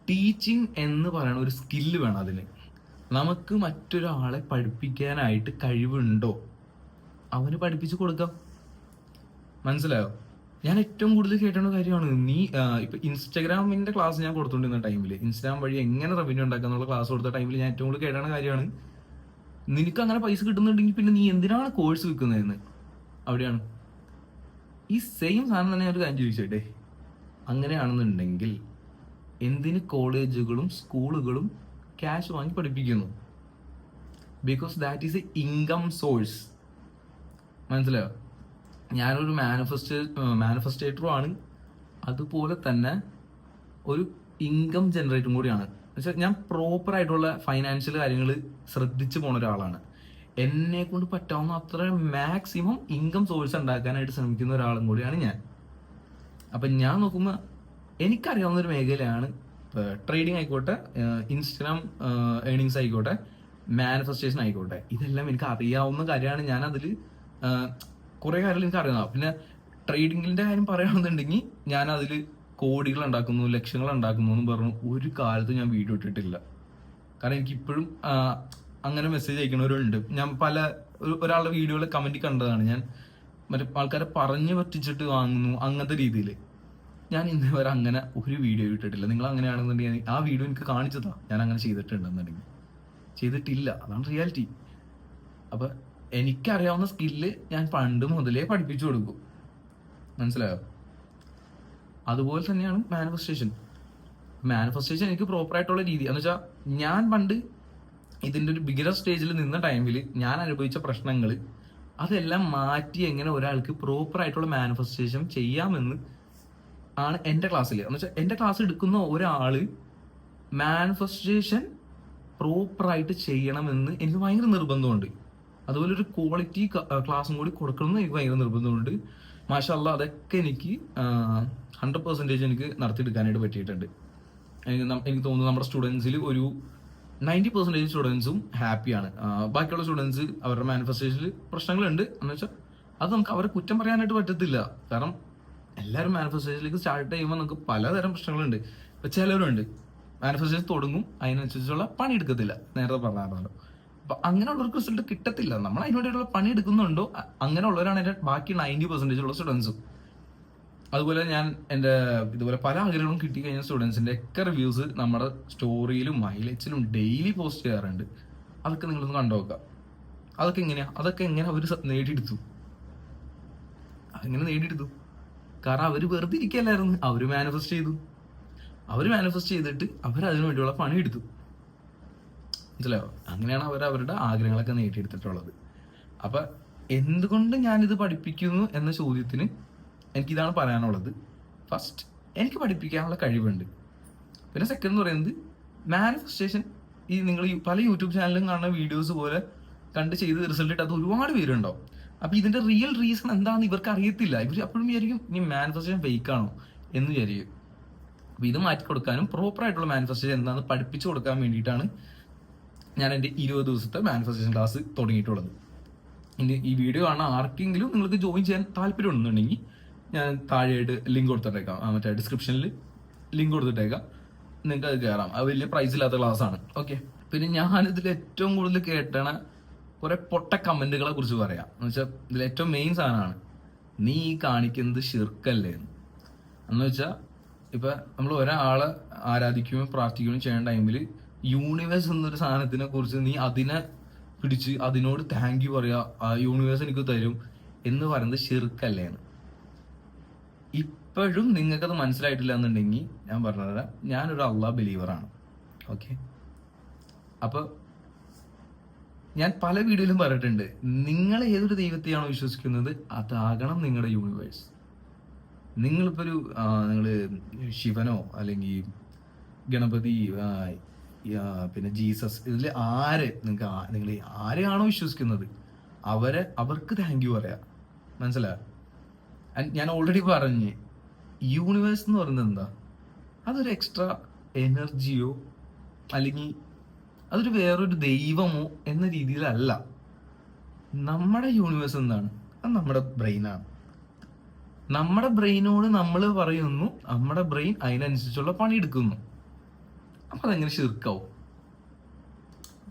ടീച്ചിങ് എന്ന് പറയുന്ന ഒരു സ്കില്ല് വേണം. അതിന് നമുക്ക് മറ്റൊരാളെ പഠിപ്പിക്കാനായിട്ട് കഴിവുണ്ടോ, അവന് പഠിപ്പിച്ച് കൊടുക്കാം. മനസ്സിലായോ? ഞാൻ ഏറ്റവും കൂടുതൽ കേട്ടുള്ള കാര്യമാണ്, നീ ഇപ്പൊ ഇൻസ്റ്റാഗ്രാമിന്റെ ക്ലാസ് ഞാൻ കൊടുത്തോണ്ടിരുന്ന ടൈമിൽ, ഇൻസ്റ്റാഗ്രാം വഴി എങ്ങനെ റവന്യൂ ഉണ്ടാക്കുക എന്നുള്ള ക്ലാസ് കൊടുത്ത ടൈമിൽ ഞാൻ ഏറ്റവും കൂടുതൽ കേട്ടാണ് കാര്യമാണ്, നിനക്ക് അങ്ങനെ പൈസ കിട്ടുന്നുണ്ടെങ്കിൽ പിന്നെ നീ എന്തിനാണ് കോഴ്സ് വിൽക്കുന്നതെന്ന്. അവിടെയാണ് ഈ സെയിം സാധനം തന്നെ ഞാൻ ഒരു കാര്യം ചോദിച്ചേട്ടെ. അങ്ങനെയാണെന്നുണ്ടെങ്കിൽ എന്തിന് കോളേജുകളും സ്കൂളുകളും ക്യാഷ് വാങ്ങി പഠിപ്പിക്കുന്നു? Because that is A income source. മനസ്സിലായോ? ഞാനൊരു മാനിഫെസ്റ്റേറ്ററും ആണ്, അതുപോലെ തന്നെ ഒരു ഇൻകം ജനറേറ്ററും കൂടിയാണ്. എന്നുവെച്ചാൽ ഞാൻ പ്രോപ്പർ ആയിട്ടുള്ള ഫൈനാൻഷ്യൽ കാര്യങ്ങൾ ശ്രദ്ധിച്ചു പോണ ഒരാളാണ്. എന്നെ കൊണ്ട് പറ്റാവുന്ന അത്ര മാക്സിമം ഇൻകം സോഴ്സ് ഉണ്ടാക്കാനായിട്ട് ശ്രമിക്കുന്ന ഒരാളും കൂടിയാണ് ഞാൻ. അപ്പം ഞാൻ നോക്കുമ്പോൾ എനിക്കറിയാവുന്ന ഒരു മേഖലയാണ് ട്രേഡിംഗ് ആയിക്കോട്ടെ, ഇൻസ്റ്റാഗ്രാം ഏണിങ്സ് ആയിക്കോട്ടെ, മാനിഫെസ്റ്റേഷൻ ആയിക്കോട്ടെ. ഇതെല്ലാം എനിക്ക് അറിയാവുന്ന കാര്യമാണ്. ഞാൻ അതിൽ കുറെ കാര്യങ്ങൾ എനിക്ക് അറിയാം. പിന്നെ ട്രേഡിങ്ങിന്റെ കാര്യം പറയുകയാണെന്നുണ്ടെങ്കിൽ ഞാൻ അതിൽ കോടികൾ ഉണ്ടാക്കുന്നു, ലക്ഷങ്ങൾ ഉണ്ടാക്കുന്നു എന്ന് പറഞ്ഞു ഒരു കാലത്ത് ഞാൻ വീഡിയോ ഇട്ടിട്ടില്ല. കാരണം എനിക്ക് ഇപ്പോഴും അങ്ങനെ മെസ്സേജ് അയക്കുന്നവരുണ്ട്. ഞാൻ ഒരാളുടെ വീഡിയോയിൽ കമന്റ് കണ്ടതാണ്. ഞാൻ മറ്റേ ആൾക്കാരെ പറഞ്ഞു പറ്റിച്ചിട്ട് വാങ്ങുന്നു അങ്ങനത്തെ രീതിയിൽ ഞാൻ ഇന്നേ വരെ അങ്ങനെ ഒരു വീഡിയോ ഇട്ടിട്ടില്ല. നിങ്ങൾ അങ്ങനെയാണെന്നുണ്ടെങ്കിൽ ആ വീഡിയോ എനിക്ക് കാണിച്ചതാ ഞാൻ അങ്ങനെ ചെയ്തിട്ടുണ്ടെന്നുണ്ടെങ്കിൽ. ചെയ്തിട്ടില്ല, അതാണ് റിയാലിറ്റി. അപ്പൊ എനിക്കറിയാവുന്ന സ്കില്ല് ഞാൻ പണ്ട് മുതലേ പഠിപ്പിച്ചു കൊടുക്കും. മനസ്സിലായോ? അതുപോലെ തന്നെയാണ് മാനിഫെസ്റ്റേഷൻ. മാനിഫെസ്റ്റേഷൻ എനിക്ക് പ്രോപ്പർ ആയിട്ടുള്ള രീതി എന്ന് വെച്ചാൽ, ഞാൻ പണ്ട് ഇതിന്റെ ഒരു ബിഗിനർ സ്റ്റേജിൽ നിന്ന ടൈമിൽ ഞാൻ അനുഭവിച്ച പ്രശ്നങ്ങൾ അതെല്ലാം മാറ്റി എങ്ങനെ ഒരാൾക്ക് പ്രോപ്പർ ആയിട്ടുള്ള മാനിഫെസ്റ്റേഷൻ ചെയ്യാമെന്ന് ആണ് എൻ്റെ ക്ലാസ്സിൽ. എന്ന് വെച്ചാൽ എൻ്റെ ക്ലാസ് എടുക്കുന്ന ഒരാള് മാനിഫെസ്റ്റേഷൻ പ്രോപ്പറായിട്ട് ചെയ്യണമെന്ന് എനിക്ക് ഭയങ്കര നിർബന്ധമുണ്ട്. അതുപോലെ ഒരു ക്വാളിറ്റി ക്ലാസ്സും കൂടി കൊടുക്കണമെന്ന് എനിക്ക് ഭയങ്കര നിർബന്ധമുണ്ട്. മാഷാ അല്ലാ, അതൊക്കെ എനിക്ക് 100% എനിക്ക് നടത്തിയെടുക്കാനായിട്ട് പറ്റിയിട്ടുണ്ട്. എനിക്ക് തോന്നുന്നു നമ്മുടെ സ്റ്റുഡൻസിൽ ഒരു 90% സ്റ്റുഡൻസും ഹാപ്പിയാണ്. ബാക്കിയുള്ള സ്റ്റുഡൻസ് അവരുടെ മാനിഫെസ്റ്റേഷനിൽ പ്രശ്നങ്ങളുണ്ട് എന്ന് വെച്ചാൽ അത് നമുക്ക് അവരെ കുറ്റം പറയാനായിട്ട് പറ്റത്തില്ല. കാരണം എല്ലാവരും മാനിഫെസ്റ്റേഷനിലേക്ക് സ്റ്റാർട്ട് ചെയ്യുമ്പോൾ നമുക്ക് പലതരം പ്രശ്നങ്ങളുണ്ട്. ഇപ്പം ചിലവരുണ്ട് മാനിഫെസ്റ്റേഷൻ തുടങ്ങും, അതിനനുസരിച്ചുള്ള പണി എടുക്കത്തില്ല. നേരത്തെ പറഞ്ഞാണല്ലോ. അപ്പൊ അങ്ങനെയുള്ളവർക്ക് റിസൾട്ട് കിട്ടത്തില്ല. നമ്മൾ അതിനുവേണ്ടിയുള്ള പണി എടുക്കുന്നുണ്ടോ അങ്ങനെയുള്ളവരാണ് എൻ്റെ ബാക്കി 90% ഉള്ള സ്റ്റുഡൻസും. അതുപോലെ ഞാൻ എൻ്റെ ഇതുപോലെ പല ആഗ്രഹങ്ങളും കിട്ടിക്കഴിഞ്ഞ സ്റ്റുഡൻസിൻ്റെ ഒക്കെ റിവ്യൂസ് നമ്മുടെ സ്റ്റോറിയിലും ഹൈലൈറ്റ്സിലും ഡെയിലി പോസ്റ്റ് ചെയ്യാറുണ്ട്. അതൊക്കെ നിങ്ങളൊന്ന് കണ്ടുനോക്കാം. അതൊക്കെ എങ്ങനെ അവർ നേടിയെടുത്തു? അതെങ്ങനെ നേടിയെടുത്തു? കാരണം അവർ വെറുതെ ഇരിക്കല്ലായിരുന്നു, അവർ മാനിഫെസ്റ്റ് ചെയ്തിട്ട് അവർ അതിനു വേണ്ടിയുള്ള പണി എടുത്തു. മനസ്സിലായോ? അങ്ങനെയാണ് അവർ അവരുടെ ആഗ്രഹങ്ങളൊക്കെ നേടിയെടുത്തിട്ടുള്ളത്. അപ്പൊ എന്തുകൊണ്ട് ഞാനിത് പഠിപ്പിക്കുന്നു എന്ന ചോദ്യത്തിന് എനിക്കിതാണ് പറയാനുള്ളത്. ഫസ്റ്റ്, എനിക്ക് പഠിപ്പിക്കാനുള്ള കഴിവുണ്ട്. പിന്നെ സെക്കൻഡ് എന്ന് പറയുന്നത് മാനിഫെസ്റ്റേഷൻ. ഈ നിങ്ങൾ പല യൂട്യൂബ് ചാനലിലും കാണുന്ന വീഡിയോസ് പോലെ കണ്ട് ചെയ്ത് റിസൾട്ട് കിട്ടാത്ത ഒരുപാട് പേരുണ്ടാവും. അപ്പൊ ഇതിന്റെ റിയൽ റീസൺ എന്താണെന്ന് ഇവർക്ക് അറിയത്തില്ല. ഇവർ അപ്പോഴും വിചാരിക്കും ഇനി മാനിഫെസ്റ്റേഷൻ ഫേക്കാണോ എന്ന് വിചാരിക്കും. അപ്പൊ ഇത് മാറ്റി കൊടുക്കാനും പ്രോപ്പർ ആയിട്ടുള്ള മാനിഫെസ്റ്റേഷൻ എന്താണെന്ന് പഠിപ്പിച്ചു കൊടുക്കാൻ വേണ്ടിയിട്ടാണ് ഞാൻ എൻ്റെ 20 ദിവസത്തെ മാനിഫെസ്റ്റേഷൻ ക്ലാസ് തുടങ്ങിയിട്ടുള്ളത്. ഇനി ഈ വീഡിയോ കാണാൻ ആർക്കെങ്കിലും നിങ്ങൾക്ക് ജോയിൻ ചെയ്യാൻ താല്പര്യം ഉണ്ടെന്നുണ്ടെങ്കിൽ ഞാൻ താഴെയായിട്ട് ലിങ്ക് കൊടുത്തിട്ടേക്കാം. മറ്റേ ഡിസ്ക്രിപ്ഷനിൽ ലിങ്ക് കൊടുത്തിട്ടേക്കാം, നിങ്ങൾക്ക് അത് കയറാം. അത് വലിയ പ്രൈസ് ഇല്ലാത്ത ക്ലാസ് ആണ്. ഓക്കെ. പിന്നെ ഞാനിതിൽ ഏറ്റവും കൂടുതൽ കേട്ടണ കുറെ പൊട്ട കമന്റുകളെ കുറിച്ച് പറയാം. എന്ന് വെച്ചാൽ ഇതിൽ ഏറ്റവും മെയിൻ സാധനമാണ് നീ ഈ കാണിക്കുന്നത് ഷിർക്കല്ലേ എന്ന് വെച്ചാൽ, ഇപ്പൊ നമ്മൾ ഒരാളെ ആരാധിക്കുകയും പ്രാർത്ഥിക്കുകയും ചെയ്യുന്ന ടൈമിൽ യൂണിവേഴ്സ് എന്നൊരു സാധനത്തിനെ കുറിച്ച് നീ അതിനെ പിടിച്ച് അതിനോട് താങ്ക് യു പറയാ, ആ യൂണിവേഴ്സ് എനിക്ക് തരും എന്ന് പറയുന്നത് ഷിർക്കല്ലേ എന്ന്. ഇപ്പോഴും നിങ്ങൾക്കത് മനസ്സിലായിട്ടില്ല എന്നുണ്ടെങ്കിൽ ഞാൻ പറഞ്ഞുതരാം, ഞാനൊരു അള്ളാഹ് ബിലീവറാണ്. ഓക്കെ. അപ്പൊ ഞാൻ പല വീഡിയോയിലും പറഞ്ഞിട്ടുണ്ട്, നിങ്ങൾ ഏതൊരു ദൈവത്തെയാണോ വിശ്വസിക്കുന്നത് അതാകണം നിങ്ങളുടെ യൂണിവേഴ്സ്. നിങ്ങളിപ്പോൾ നിങ്ങള് ശിവനോ അല്ലെങ്കിൽ ഗണപതി പിന്നെ ജീസസ്, ഇതിൽ നിങ്ങൾ ആരെയാണോ വിശ്വസിക്കുന്നത് അവർക്ക് താങ്ക് യു പറയാ. മനസ്സിലായോ? ഞാൻ ഓൾറെഡി പറഞ്ഞ് യൂണിവേഴ്സ് എന്ന് പറയുന്നത് എന്താ? അതൊരു എക്സ്ട്രാ എനർജിയോ അല്ലെങ്കിൽ അതൊരു വേറൊരു ദൈവമോ എന്ന രീതിയിലല്ല. നമ്മുടെ യൂണിവേഴ്സ് എന്താണ്? അത് നമ്മുടെ ബ്രെയിനാണ്. നമ്മുടെ ബ്രെയിനോട് നമ്മൾ പറയുന്നു, നമ്മുടെ ബ്രെയിൻ അതിനനുസരിച്ചുള്ള പണിയെടുക്കുന്നു. അപ്പൊ അതെങ്ങനെ ഷിർക്കാവും?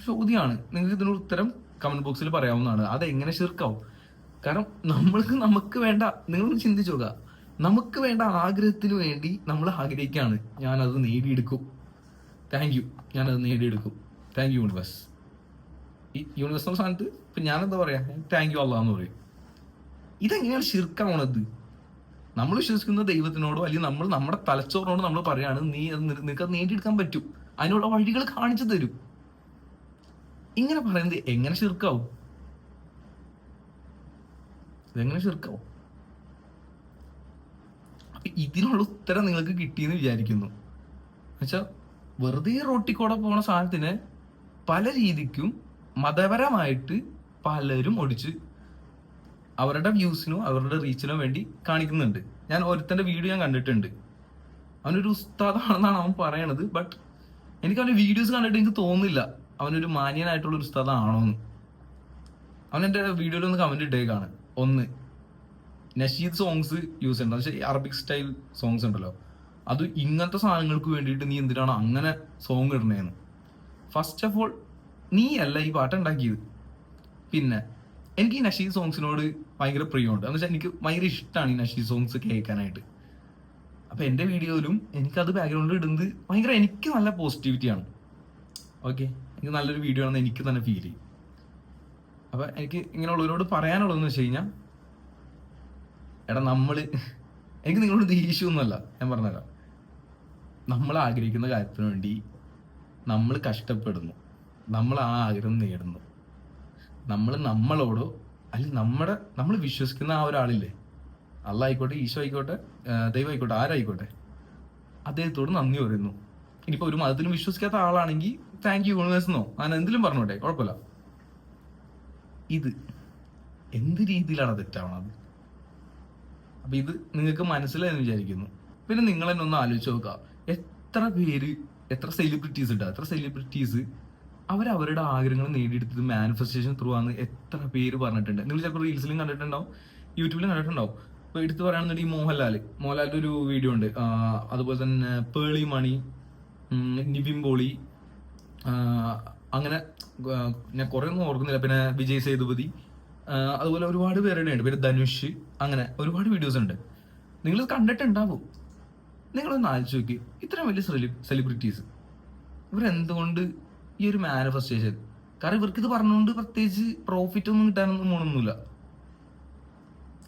ചോദ്യമാണ്. നിങ്ങൾക്ക് ഇതിനൊരു ഉത്തരം കമന്റ് ബോക്സിൽ പറയാവുന്നതാണ്. അതെങ്ങനെ ഷിർക്കാവും? കാരണം നമുക്ക് വേണ്ട, നിങ്ങളൊന്ന് ചിന്തിച്ചു നോക്കുക, നമുക്ക് വേണ്ട ആഗ്രഹത്തിന് വേണ്ടി നമ്മൾ ആഗ്രഹിക്കുകയാണ്, ഞാനത് നേടിയെടുക്കും, താങ്ക് യു, ഞാനത് നേടിയെടുക്കും, താങ്ക് യു യൂണിവേഴ്സ്. ഈ യൂണിവേഴ്സ് എന്ന സ്ഥാനത്ത് ഇപ്പൊ ഞാനെന്താ പറയാ, താങ്ക് യു അള്ളാഹ് എന്ന് പറയും. ഇതെങ്ങനെയാണ് ഷിർക്കാവണത്? നമ്മൾ വിശ്വസിക്കുന്ന ദൈവത്തിനോടോ അല്ലെങ്കിൽ നമ്മൾ നമ്മുടെ തലച്ചോറിനോട് നമ്മൾ പറയാണ് നിനക്ക് അത് നേടിയെടുക്കാൻ പറ്റും, അതിനുള്ള വഴികൾ കാണിച്ചു തരും. ഇങ്ങനെ പറയുന്നത് എങ്ങനെ ഷിർക്കാവും? ഇതെങ്ങനെ ഷിർക്കാവും? അപ്പൊ ഇതിനുള്ള ഉത്തരം നിങ്ങൾക്ക് കിട്ടിയെന്ന് വിചാരിക്കുന്നു. എന്നുവെച്ചാൽ വെറുതെ റോട്ടിക്കൂടെ പോണ സാധനത്തിന് പല രീതിക്കും മതപരമായിട്ട് പലരും ഒടിച്ച് അവരുടെ വ്യൂസിനോ അവരുടെ റീച്ചിനോ വേണ്ടി കാണിക്കുന്നുണ്ട്. ഞാൻ ഒരുത്തന്റെ വീഡിയോ ഞാൻ കണ്ടിട്ടുണ്ട്. അവനൊരു ഉസ്താദാണെന്നാണ് അവൻ പറയണത്. ബട്ട് എനിക്ക് അവന്റെ വീഡിയോസ് കണ്ടിട്ട് എനിക്ക് തോന്നുന്നില്ല അവനൊരു മാന്യനായിട്ടുള്ള ഒരു ഉസ്താദാണോന്ന്. അവൻ എൻ്റെ വീഡിയോയിലൊന്ന് കമന്റ് ഇട്ടേക്കാണ്. ഒന്ന്, നഷീദ് സോങ്സ് യൂസ് ചെയ്യണ്ട, പക്ഷേ അറബിക് സ്റ്റൈൽ സോങ്സ് ഉണ്ടല്ലോ, അത് ഇങ്ങനത്തെ സാധനങ്ങൾക്ക് വേണ്ടിയിട്ട് നീ എന്തിനാണ് അങ്ങനെ സോങ് ഇടണേന്ന്. ഫസ്റ്റ് ഓഫ് ഓൾ നീ അല്ല ഈ പാട്ട് ഉണ്ടാക്കിയത്. പിന്നെ എനിക്ക് ഈ നഷീദ് സോങ്സിനോട് ഭയങ്കര പ്രിയമുണ്ട്. എന്ന് വെച്ചാൽ എനിക്ക് ഭയങ്കര ഇഷ്ടമാണ് ഈ നഷീദ് സോങ്സ് കേൾക്കാനായിട്ട്. അപ്പൊ എൻ്റെ വീഡിയോയിലും എനിക്കത് ബാക്ക്ഗ്രൗണ്ടിൽ ഇടുന്നത് ഭയങ്കര, എനിക്ക് നല്ല പോസിറ്റിവിറ്റിയാണ്. ഓക്കെ, എനിക്ക് നല്ലൊരു വീഡിയോ ആണെന്ന് എനിക്ക് തന്നെ ഫീൽ ചെയ്യും. അപ്പൊ എനിക്ക് ഇങ്ങനെയുള്ളവരോട് പറയാനുള്ളതെന്ന് വെച്ച് കഴിഞ്ഞാൽ, എടാ എനിക്ക് നിങ്ങളോട് ദേഷ്യമൊന്നുമല്ല, ഞാൻ പറഞ്ഞുതരാം. നമ്മൾ ആഗ്രഹിക്കുന്ന കാര്യത്തിന് വേണ്ടി നമ്മൾ കഷ്ടപ്പെടുന്നു, നമ്മൾ ആ ആഗ്രഹം നേടുന്നു. നമ്മളോടോ അല്ലെങ്കിൽ നമ്മൾ വിശ്വസിക്കുന്ന ആ ഒരാളില്ലേ, അള്ളാഹ് ആയിക്കോട്ടെ, ഈശോ ആയിക്കോട്ടെ, ദൈവം ആയിക്കോട്ടെ, ആരായിക്കോട്ടെ, അദ്ദേഹത്തോട് നന്ദി പറയുന്നു. ഇനിയിപ്പോ ഒരു മതത്തിലും വിശ്വസിക്കാത്ത ആളാണെങ്കിൽ താങ്ക് യു യൂണിവേഴ്സിനോ അങ്ങനെ എന്തെങ്കിലും പറഞ്ഞോട്ടെ, കുഴപ്പമില്ല. ഇത് എന്ത് രീതിയിലാണ് തെറ്റാവണത്? അപ്പൊ ഇത് നിങ്ങൾക്ക് മനസ്സിലായെന്ന് വിചാരിക്കുന്നു. പിന്നെ നിങ്ങൾ തന്നെ ഒന്ന് ആലോചിച്ച് നോക്കുക, എത്ര സെലിബ്രിറ്റീസ് അവരവരുടെ ആഗ്രഹങ്ങൾ നേടിയെടുത്തത് മാനിഫെസ്റ്റേഷൻ ത്രൂ ആണ്. എത്ര പേര് പറഞ്ഞിട്ടുണ്ട്. നിങ്ങൾ ചിലപ്പോൾ റീൽസിലും കണ്ടിട്ടുണ്ടാവും, യൂട്യൂബിലും കണ്ടിട്ടുണ്ടാവും. ഇപ്പൊ എടുത്ത് പറയുകയാണെന്നുണ്ടെങ്കിൽ മോഹൻലാലിന്റെ ഒരു വീഡിയോ ഉണ്ട്. അതുപോലെ തന്നെ പേളി മണി, നിവിൻ പോളി, അങ്ങനെ ഞാൻ കുറെ ഒന്നും ഓർക്കുന്നില്ല. പിന്നെ വിജയ് സേതുപതി, അതുപോലെ ഒരുപാട് പേരുടെ ഉണ്ട്. പിന്നെ ധനുഷ്, അങ്ങനെ ഒരുപാട് വീഡിയോസ് ഉണ്ട്. നിങ്ങൾ കണ്ടിട്ടുണ്ടാവും. നിങ്ങളൊന്ന് ആലോചിച്ച് നോക്കി, ഇത്രയും വലിയ സെലിബ്രിറ്റീസ് ഇവരെന്തുകൊണ്ട് ഈ ഒരു മാനിഫെസ്റ്റേഷൻ, കാരണം ഇവർക്ക് ഇത് പറഞ്ഞുകൊണ്ട് പ്രത്യേകിച്ച് പ്രോഫിറ്റ് ഒന്നും കിട്ടാനൊന്നും പോണൊന്നുമില്ല.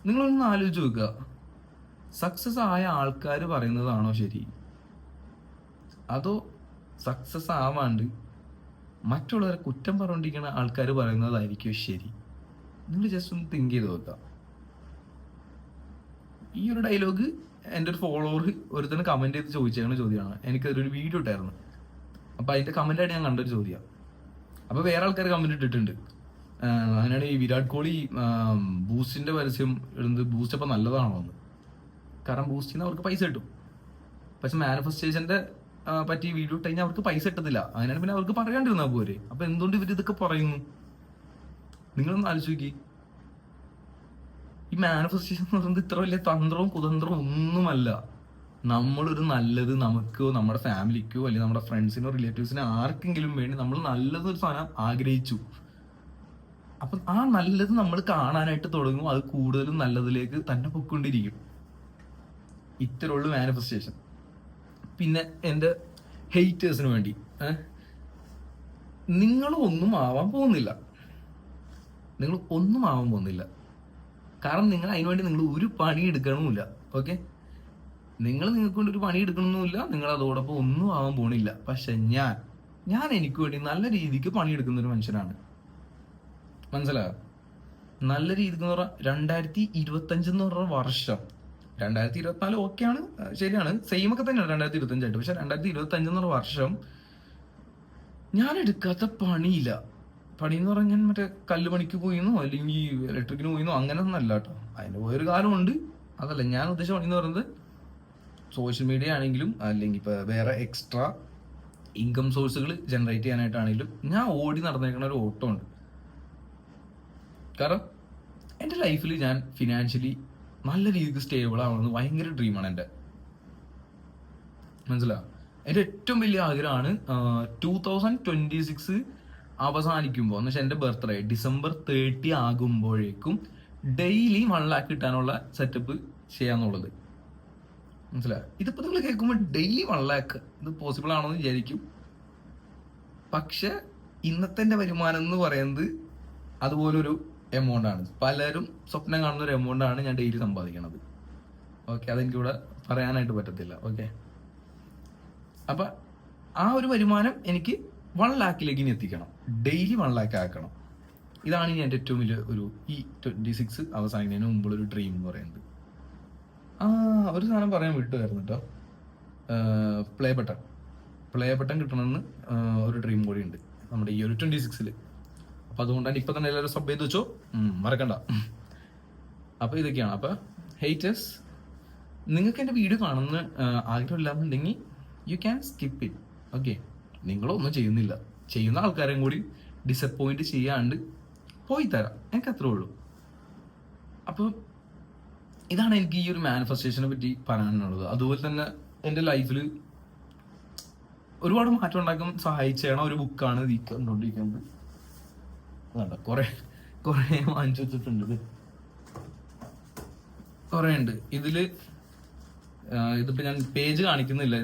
നിങ്ങളൊന്ന് ആലോചിച്ച് നോക്കുക, സക്സസ് ആയ ആൾക്കാർ പറയുന്നതാണോ ശരി, അതോ സക്സസ് ആവാണ്ട് മറ്റുള്ളവരെ കുറ്റം പറഞ്ഞുകൊണ്ടിരിക്കുന്ന ആൾക്കാർ പറയുന്നതായിരിക്കും ശരി? നിങ്ങൾ ജസ്റ്റ് ഒന്ന് തിങ്ക് ചെയ്ത് നോക്കുക. ഈ ഒരു ഡയലോഗ് എൻ്റെ ഒരു ഫോളോവർ ഒരുത്തന്നെ കമന്റ് ചെയ്ത് ചോദിച്ചേക്കുന്ന ചോദ്യമാണ്. എനിക്കതൊരു വീഡിയോ ഇട്ടായിരുന്നു. അപ്പൊ അതിന്റെ കമന്റ് ആയിട്ട് ഞാൻ കണ്ടൊരു ചോദ്യം. അപ്പൊ വേറെ ആൾക്കാർ കമന്റ് ഇട്ടിട്ടുണ്ട്. അങ്ങനെയാണ് ഈ വിരാട് കോഹ്ലി ബൂസ്റ്റിന്റെ പരസ്യം ഇടുന്നത്, ബൂസ്റ്റ് അപ്പൊ നല്ലതാണോ എന്ന്. കാരണം ബൂസ്റ്റിന് അവർക്ക് പൈസ കിട്ടും. പക്ഷെ മാനിഫെസ്റ്റേഷന്റെ പറ്റി വീഡിയോ ഇട്ട് കഴിഞ്ഞാൽ അവർക്ക് പൈസ കിട്ടത്തില്ല. അങ്ങനെയാണ് പിന്നെ അവർക്ക് പറയാണ്ടിരുന്നാൽ പോരെ. അപ്പൊ എന്തുകൊണ്ട് ഇവർ ഇതൊക്കെ പറയുന്നു? നിങ്ങളൊന്ന് ആലോചിച്ച് നോക്കി. ഈ മാനിഫെസ്റ്റേഷൻ എന്ന് പറയുന്നത് ഇത്ര വലിയ തന്ത്രവും കുതന്ത്രവും ഒന്നുമല്ല. നമ്മളൊരു നല്ലത് നമുക്കോ നമ്മുടെ ഫാമിലിക്കോ അല്ലെങ്കിൽ നമ്മുടെ ഫ്രണ്ട്സിനോ റിലേറ്റീവ്സിനോ ആർക്കെങ്കിലും വേണ്ടി നമ്മൾ നല്ലതൊരു സാധനം ആഗ്രഹിച്ചു. അപ്പൊ ആ നല്ലത് നമ്മൾ കാണാനായിട്ട് തുടങ്ങും. അത് കൂടുതലും നല്ലതിലേക്ക് തന്നെ പൊയ്ക്കൊണ്ടിരിക്കും. ഇത്തരമുള്ള മാനിഫെസ്റ്റേഷൻ. പിന്നെ എൻ്റെ ഹെയ്റ്റേഴ്സിന് വേണ്ടി, നിങ്ങളൊന്നും ആവാൻ പോകുന്നില്ല. കാരണം നിങ്ങൾ അതിനുവേണ്ടി നിങ്ങൾ ഒരു പണി എടുക്കണമില്ല. ഓക്കെ, നിങ്ങൾക്ക് വേണ്ടി ഒരു പണി എടുക്കണമെന്നില്ല. നിങ്ങൾ അതോടൊപ്പം ഒന്നും ആവാൻ പോണില്ല. പക്ഷെ ഞാൻ എനിക്ക് വേണ്ടി നല്ല രീതിക്ക് പണിയെടുക്കുന്ന ഒരു മനുഷ്യനാണ്. മനസ്സിലായോ? നല്ല രീതിക്ക് എന്ന് പറഞ്ഞാൽ 2025 എന്ന് പറഞ്ഞ വർഷം, 2024 ഓക്കെയാണ്, ശരിയാണ്, സെയിം ഒക്കെ തന്നെയാണ് 2025 ആയിട്ട്. പക്ഷെ 2025 എന്ന് പറഞ്ഞ വർഷം ഞാൻ എടുക്കാത്ത പണിയില്ല. പണി എന്ന് പറഞ്ഞാൽ ഞാൻ മറ്റേ കല്ല് പണിക്ക് പോയിന്നോ അല്ലെങ്കിൽ ഇലക്ട്രിക്കിന് പോയിന്നോ അങ്ങനെയൊന്നും അല്ല കേട്ടോ. അതിന് പോയൊരു കാലമുണ്ട്. അതല്ല ഞാൻ ഉദ്ദേശിച്ച പണി എന്ന് പറയുന്നത്, സോഷ്യൽ മീഡിയ ആണെങ്കിലും അല്ലെങ്കിൽ ഇപ്പൊ വേറെ എക്സ്ട്രാ ഇൻകം സോഴ്സുകൾ ജനറേറ്റ് ചെയ്യാനായിട്ടാണെങ്കിലും ഞാൻ ഓടി നടന്നേക്കുന്ന ഒരു ഓട്ടം ഉണ്ട്. കാരണം എൻ്റെ ലൈഫിൽ ഞാൻ ഫിനാൻഷ്യലി നല്ല രീതിക്ക് സ്റ്റേബിൾ ആവണമെന്ന് ഭയങ്കര ഡ്രീമാണ് എൻ്റെ. മനസ്സിലാവും. എൻ്റെ ഏറ്റവും വലിയ ആഗ്രഹമാണ് 2026 അവസാനിക്കുമ്പോൾ, എന്ന് വെച്ചാൽ എൻ്റെ ബർത്ത്ഡേ December 30 ആകുമ്പോഴേക്കും ഡെയിലി 1 lakh കിട്ടാനുള്ള സെറ്റപ്പ് ചെയ്യാന്നുള്ളത്. മനസ്സിലായോ? ഇതിപ്പോ നിങ്ങൾ കേൾക്കുമ്പോൾ ഡെയിലി 1 lakh ഇത് പോസിബിൾ ആണോന്ന് വിചാരിക്കും. പക്ഷെ ഇന്നത്തെ എൻ്റെ വരുമാനം എന്ന് പറയുന്നത് അതുപോലൊരു എമൗണ്ട് ആണ്. പലരും സ്വപ്നം കാണുന്ന ഒരു എമൗണ്ട് ആണ് ഞാൻ ഡെയിലി സമ്പാദിക്കണത്. ഓക്കെ, അതെനിക്കിവിടെ പറയാനായിട്ട് പറ്റത്തില്ല. ഓക്കെ, അപ്പൊ ആ ഒരു വരുമാനം എനിക്ക് 1 lakhലേക്ക് ഇനി എത്തിക്കണം. ഡെയിലി 1 lakh ആക്കണം. ഇതാണ് ഇനി എൻ്റെ ഏറ്റവും വലിയ ഈ 26 അവസാനിക്കുന്നതിന് മുമ്പുള്ളൊരു ഡ്രീം എന്ന് പറയുന്നത്. ഒരു സാധനം പറയാൻ വിട്ടുമായിരുന്നു കേട്ടോ. പ്ലേ ബട്ടൺ കിട്ടണമെന്ന് ഒരു ഡ്രീം കൂടി ഉണ്ട് നമ്മുടെ ഈ ഒരു 26-ല്. അപ്പൊ അതുകൊണ്ടാണ് ഇപ്പൊ തന്നെ എല്ലാവരും സബ് ചെയ്ത് വെച്ചോ, മറക്കണ്ട. അപ്പൊ ഇതൊക്കെയാണ്. അപ്പൊ ഹേറ്റേഴ്സ്, നിങ്ങൾക്ക് എൻ്റെ വീഡിയോ കാണുന്ന ആഗ്രഹമില്ലാന്നുണ്ടെങ്കിൽ you can skip it. Okay, നിങ്ങളൊന്നും ചെയ്യുന്നില്ല. ചെയ്യുന്ന ആൾക്കാരെയും കൂടി ഡിസപ്പോയിന്റ് ചെയ്യാണ്ട് പോയി തരാം. എനിക്ക് അത്രേ ഉള്ളൂ. അപ്പോൾ ഇതാണ് എനിക്ക് ഈ ഒരു മാനിഫെസ്റ്റേഷനെ പറ്റി പറയാനുള്ളത്. അതുപോലെ തന്നെ എൻ്റെ ലൈഫിൽ ഒരുപാട് മാറ്റം ഉണ്ടാക്കാൻ സഹായിച്ചേണ ഒരു ബുക്കാണ് ഈ കണ്ടുകൊണ്ടിരിക്കുന്നത്. കുറെ വാങ്ങിച്ചു വെച്ചിട്ടുണ്ട്. കുറെ ഉണ്ട് ഇതിപ്പോ ഞാൻ പേജ് കാണിക്കുന്നില്ല.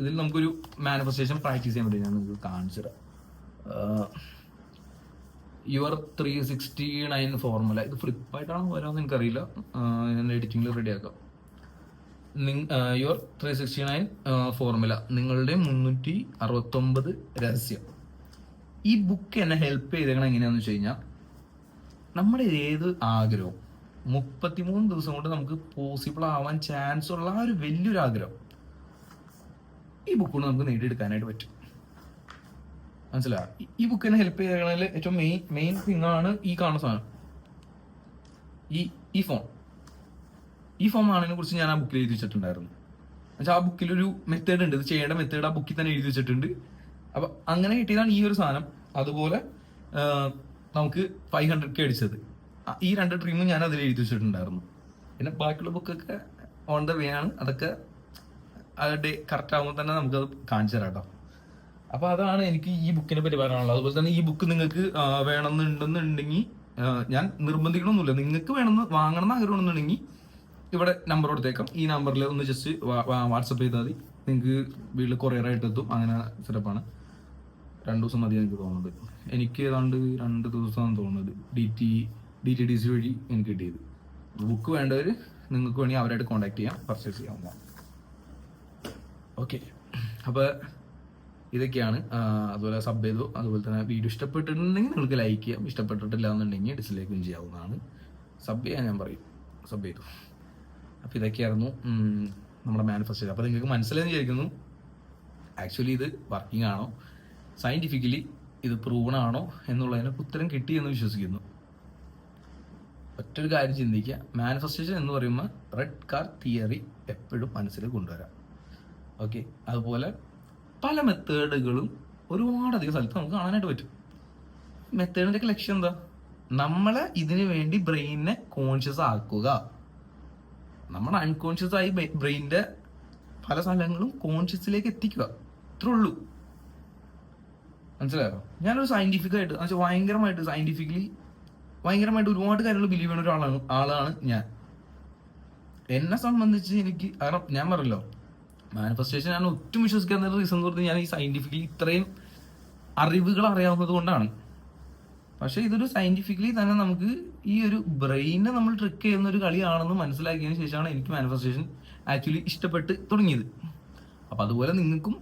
ഇതിൽ നമുക്കൊരു മാനിഫെസ്റ്റേഷൻ പ്രാക്ടീസ് ചെയ്യാൻ പറ്റും. ഞാൻ നിങ്ങൾക്ക് കാണിച്ചു തരാം. Your 369 formula. ഇത് ഫ്ലിപ്പായിട്ടാണോ വരാമെന്ന് എനിക്കറിയില്ല, ഞാൻ എഡിറ്റിംഗിൽ റെഡിയാക്കാം. യുവർ 369 ഫോർമുല, നിങ്ങളുടെ 369 രഹസ്യം. ഈ ബുക്ക് എന്നെ ഹെൽപ്പ് ചെയ്തേക്കണം എങ്ങനെയാണെന്ന് വെച്ച് കഴിഞ്ഞാൽ, നമ്മുടെ ഏത് ആഗ്രഹവും 33 ദിവസം കൊണ്ട് നമുക്ക് പോസിബിൾ ആവാൻ ചാൻസ് ഉള്ള ഒരു വലിയൊരു ആഗ്രഹം ഈ ബുക്ക് കൊണ്ട് നമുക്ക് നേടിയെടുക്കാനായിട്ട് പറ്റും. മനസ്സിലായി? ഈ ബുക്ക് എന്നെ ഹെൽപ്പ് ചെയ്തേക്കണതിൽ ഏറ്റവും മെയിൻ തിങ് ആണ് ഈ കാണുന്ന സാധനം, ഈ ഫോം ആണിനെ കുറിച്ച് ഞാൻ ആ ബുക്കിൽ എഴുതി വെച്ചിട്ടുണ്ടായിരുന്നു. എന്നുവെച്ചാൽ ആ ബുക്കിലൊരു മെത്തേഡ് ഉണ്ട്, ഇത് ചെയ്യേണ്ട മെത്തേഡ് ആ ബുക്കിൽ തന്നെ എഴുതി വെച്ചിട്ടുണ്ട്. അപ്പൊ അങ്ങനെ കിട്ടിയതാണ് ഈ ഒരു സാധനം. അതുപോലെ നമുക്ക് 500K അടിച്ചത്, ഈ 2 ഡ്രീമും ഞാൻ അതിൽ എഴുതി വെച്ചിട്ടുണ്ടായിരുന്നു. പിന്നെ ബാക്കിയുള്ള ബുക്കൊക്കെ ഓൺ ദ വേ ആണ്, അതൊക്കെ ഡേ കറക്റ്റ് ആകുമ്പോൾ തന്നെ നമുക്കത് കാണിച്ചു തരാം കേട്ടോ. അപ്പൊ അതാണ് എനിക്ക് ഈ ബുക്കിനെ പറ്റി പറയാനുള്ളത്. അതുപോലെ തന്നെ ഈ ബുക്ക് നിങ്ങൾക്ക് വേണമെന്നുണ്ടെന്നുണ്ടെങ്കിൽ, ഞാൻ നിർബന്ധിക്കണമെന്നില്ല, നിങ്ങൾക്ക് വാങ്ങണം എന്ന് ആഗ്രഹമാണെന്നുണ്ടെങ്കിൽ ഇവിടെ നമ്പർ കൊടുത്തേക്കാം. ഈ നമ്പറിൽ ഒന്ന് ജസ്റ്റ് വാട്സപ്പ് ചെയ്താൽ മതി, നിങ്ങൾക്ക് വീട്ടിൽ കൊറിയറായിട്ട് എത്തും. അങ്ങനെ സെറ്റപ്പാണ്. 2 ദിവസം മതി എനിക്ക് തോന്നുന്നത്. എനിക്ക് ഏതാണ്ട് 2 ദിവസമാണ് തോന്നുന്നത് DTDC വഴി എനിക്ക് കിട്ടിയത്. ബുക്ക് വേണ്ടവർ നിങ്ങൾക്ക് വേണമെങ്കിൽ അവരായിട്ട് കോൺടാക്ട് ചെയ്യാം, പർച്ചേസ് ചെയ്യാവുന്ന. ഓക്കെ, അപ്പോൾ ഇതൊക്കെയാണ്. അതുപോലെ സബ് ചെയ്തു. അതുപോലെ തന്നെ വീഡിയോ ഇഷ്ടപ്പെട്ടിട്ടുണ്ടെങ്കിൽ നിങ്ങൾക്ക് ലൈക്ക് ചെയ്യാം, ഇഷ്ടപ്പെട്ടിട്ടില്ല എന്നുണ്ടെങ്കിൽ ഡിസ്ലൈക്കും ചെയ്യാവുന്നതാണ്. സബ് ചെയ്യാൻ ഞാൻ പറയും, സബ് ചെയ്തു. അപ്പോൾ ഇതൊക്കെയായിരുന്നു നമ്മുടെ മാനിഫെസ്റ്റേഷൻ. അപ്പോൾ നിങ്ങൾക്ക് മനസ്സിലായെന്ന് വിചാരിക്കുന്നു. ആക്ച്വലി ഇത് വർക്കിംഗ് ആണോ, സയൻറ്റിഫിക്കലി ഇത് പ്രൂവൺ ആണോ എന്നുള്ളതിന് ഉത്തരം കിട്ടിയെന്ന് വിശ്വസിക്കുന്നു. ഒറ്റൊരു കാര്യം ചിന്തിക്കുക, മാനിഫെസ്റ്റേഷൻ എന്ന് പറയുമ്പോൾ റെഡ് കാർ തിയറി എപ്പോഴും മനസ്സിൽ കൊണ്ടുവരാം. ഓക്കെ, അതുപോലെ പല മെത്തേഡുകളും ഒരുപാടധികം സ്ഥലത്ത് നമുക്ക് കാണാനായിട്ട് പറ്റും. മെത്തേഡിൻ്റെ ഒക്കെ ലക്ഷ്യം എന്താ? നമ്മളെ ഇതിനു വേണ്ടി ബ്രെയിനിനെ കോൺഷ്യസ് ആക്കുക. നമ്മുടെ അൺകോൺഷ്യസ് ആയി ബ്രെയിനിന്റെ പല സ്ഥലങ്ങളും കോൺഷ്യസിലേക്ക് എത്തിക്കുക, ഇത്രേ ഉള്ളൂ. മനസ്സിലായോ? ഞാനൊരു സയന്റിഫിക്കായിട്ട് ഭയങ്കരമായിട്ട് ഭയങ്കരമായിട്ട് ഒരുപാട് കാര്യങ്ങൾ ബിലീവ് ചെയ്യുന്ന ആളാണ് ഞാൻ. എന്നെ സംബന്ധിച്ച് എനിക്ക്, കാരണം ഞാൻ പറഞ്ഞല്ലോ, മാനിഫെസ്റ്റേഷൻ ഞാൻ ഒട്ടും വിശ്വസിക്കാത്ത റീസൺ എന്ന് പറഞ്ഞാൽ ഞാൻ ഈ സയന്റിഫിക്കലി ഇത്രയും അറിവുകൾ അറിയാവുന്നത് കൊണ്ടാണ്. പക്ഷെ ഇതൊരു സയന്റിഫിക്കലി തന്നെ നമുക്ക് ഈ ഒരു ബ്രെയിനെ നമ്മൾ ട്രിക്ക് ചെയ്യുന്ന ഒരു കളിയാണെന്ന് മനസ്സിലാക്കിയതിന് ശേഷമാണ് എനിക്ക് മാനിഫെസ്റ്റേഷൻ ആക്ച്വലി ഇഷ്ടപ്പെട്ട് തുടങ്ങിയത്. അപ്പൊ അതുപോലെ നിങ്ങൾക്കും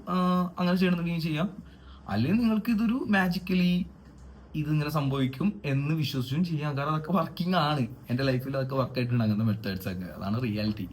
അങ്ങനെ ചെയ്യണമെന്നുണ്ടെങ്കിൽ ചെയ്യാം. അല്ലെങ്കിൽ നിങ്ങൾക്ക് ഇതൊരു മാജിക്കലി ഇതിങ്ങനെ സംഭവിക്കും എന്ന് വിശ്വസിച്ചും ചെയ്യാം. കാരണം അതൊക്കെ വർക്കിംഗ് ആണ്. എൻ്റെ ലൈഫിൽ അതൊക്കെ വർക്കായിട്ടുണ്ട്, അങ്ങനത്തെ മെത്തേഡ്സ് ഒക്കെ. അതാണ് റിയാലിറ്റി.